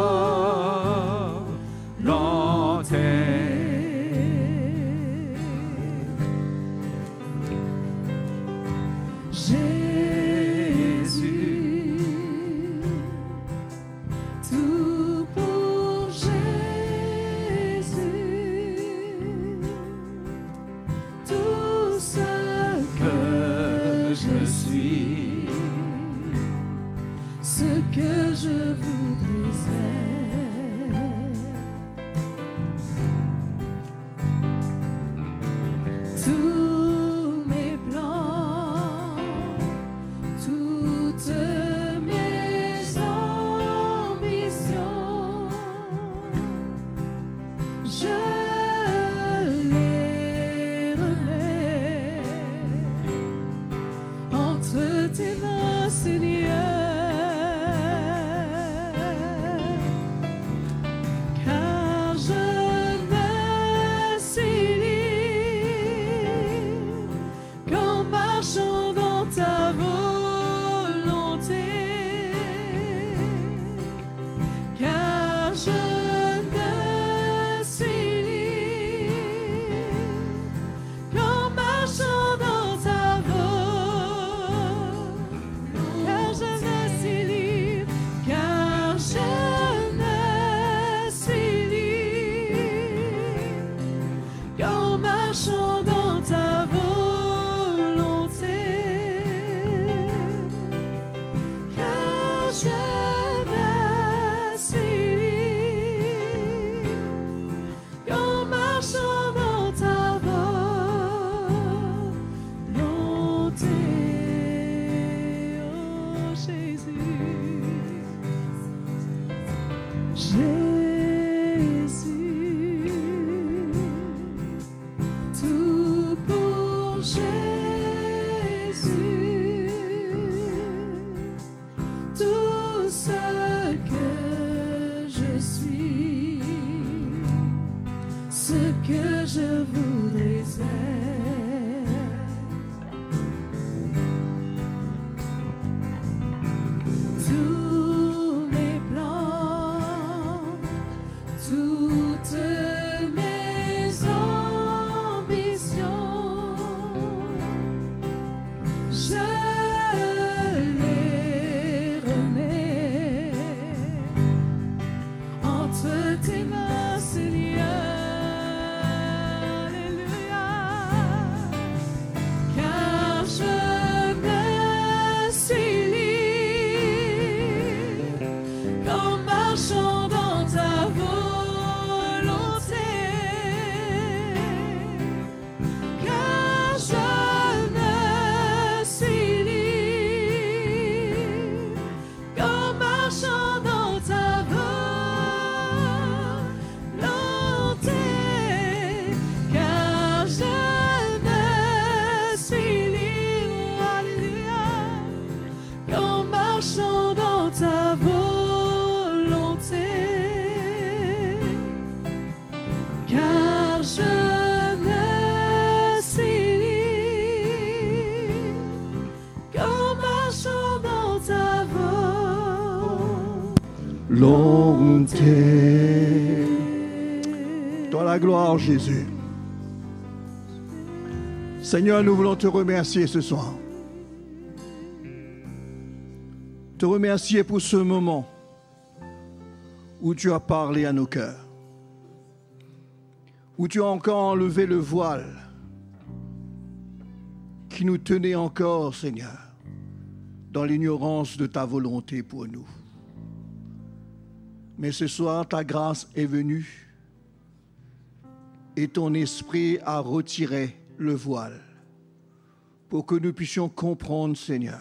Jésus, tout pour Jésus, tout ce que je suis, ce que je voudrais faire. Tous mes plans, toutes mes ambitions, je les remets entre tes mains, Seigneur. Car je ne suis libre qu'en marchant dans ta volonté. Car je ne suis libre qu'en marchant dans ta volonté. Car je ne suis libre, car je ne suis libre qu'en marchant dans ta volonté. Car je ne suis libre qu'en marchant dans ta volonté. Oh Jésus, Jésus, tout pour Jésus, tout ce que je suis, ce que je voudrais être. Tous mes plans, toutes mes ambitions, je les remets entre tes mains, Seigneur. Alléluia. Car je me suis libre qu'en marchant dans ta volonté. Car je me suis libre qu'en marchant dans ta volonté. Car je me suis libre, alléluia, qu'en marchant dans ta volonté. Car je me suis libre qu'en marchant dans ta volonté. volonté. Dans la gloire, Jésus. Seigneur, nous voulons te remercier ce soir. Te remercier pour ce moment où tu as parlé à nos cœurs, où tu as encore enlevé le voile qui nous tenait encore, Seigneur, dans l'ignorance de ta volonté pour nous. Mais ce soir, ta grâce est venue et ton esprit a retiré le voile pour que nous puissions comprendre, Seigneur,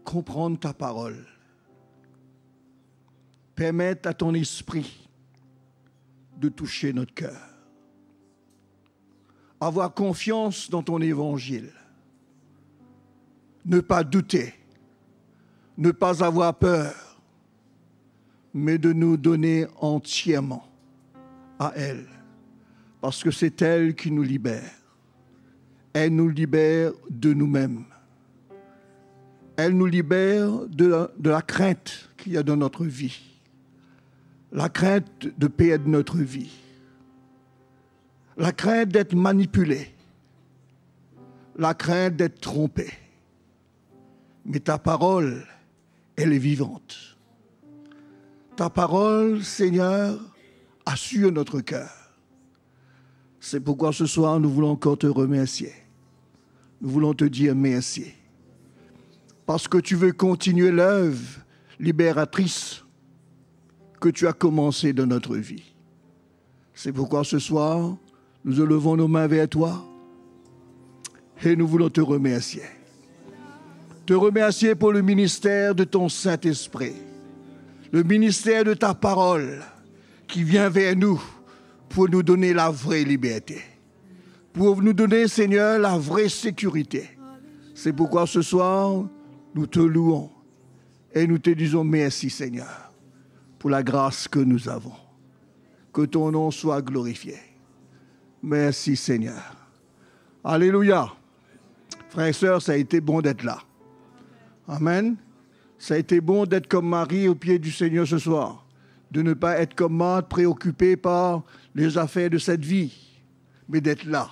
comprendre ta parole. Permettre à ton esprit de toucher notre cœur. Avoir confiance dans ton évangile. Ne pas douter. Ne pas avoir peur. Mais de nous donner entièrement à elle. Parce que c'est elle qui nous libère. Elle nous libère de nous-mêmes. Elle nous libère de la crainte qu'il y a dans notre vie. La crainte de perdre notre vie. La crainte d'être manipulé. La crainte d'être trompé. Mais ta parole, elle est vivante. Ta parole, Seigneur, assure notre cœur. C'est pourquoi ce soir, nous voulons encore te remercier. Nous voulons te dire merci. Parce que tu veux continuer l'œuvre libératrice que tu as commencé dans notre vie. C'est pourquoi ce soir, nous élevons nos mains vers toi et nous voulons te remercier. Te remercier pour le ministère de ton Saint-Esprit, le ministère de ta parole qui vient vers nous pour nous donner la vraie liberté, pour nous donner, Seigneur, la vraie sécurité. C'est pourquoi ce soir, nous te louons et nous te disons merci, Seigneur, pour la grâce que nous avons. Que ton nom soit glorifié. Merci, Seigneur. Alléluia. Frères et sœurs, ça a été bon d'être là. Amen. Ça a été bon d'être comme Marie au pied du Seigneur ce soir. De ne pas être comme Marthe, préoccupé par les affaires de cette vie, mais d'être là.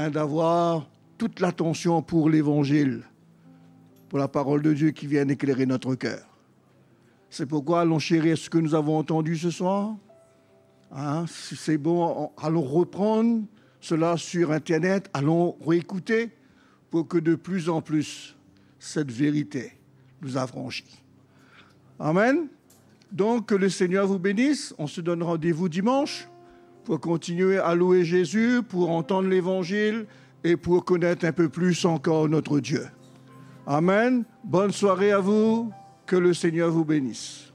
D'avoir toute l'attention pour l'Évangile, pour la parole de Dieu qui vient éclairer notre cœur. C'est pourquoi allons chérir ce que nous avons entendu ce soir. Si c'est bon, allons reprendre cela sur Internet, allons réécouter pour que de plus en plus cette vérité nous affranchisse. Amen. Donc, que le Seigneur vous bénisse. On se donne rendez-vous dimanche pour continuer à louer Jésus, pour entendre l'Évangile et pour connaître un peu plus encore notre Dieu. Amen. Bonne soirée à vous. Que le Seigneur vous bénisse.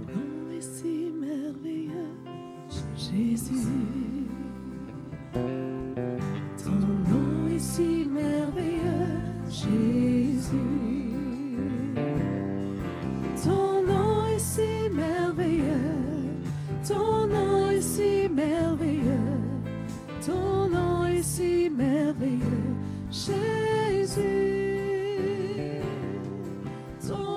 Ton nom est si merveilleux, Jésus. Ton nom est si merveilleux, Jésus. Ton nom est si merveilleux. Ton nom est si merveilleux. Ton nom est si merveilleux, Jésus. Ton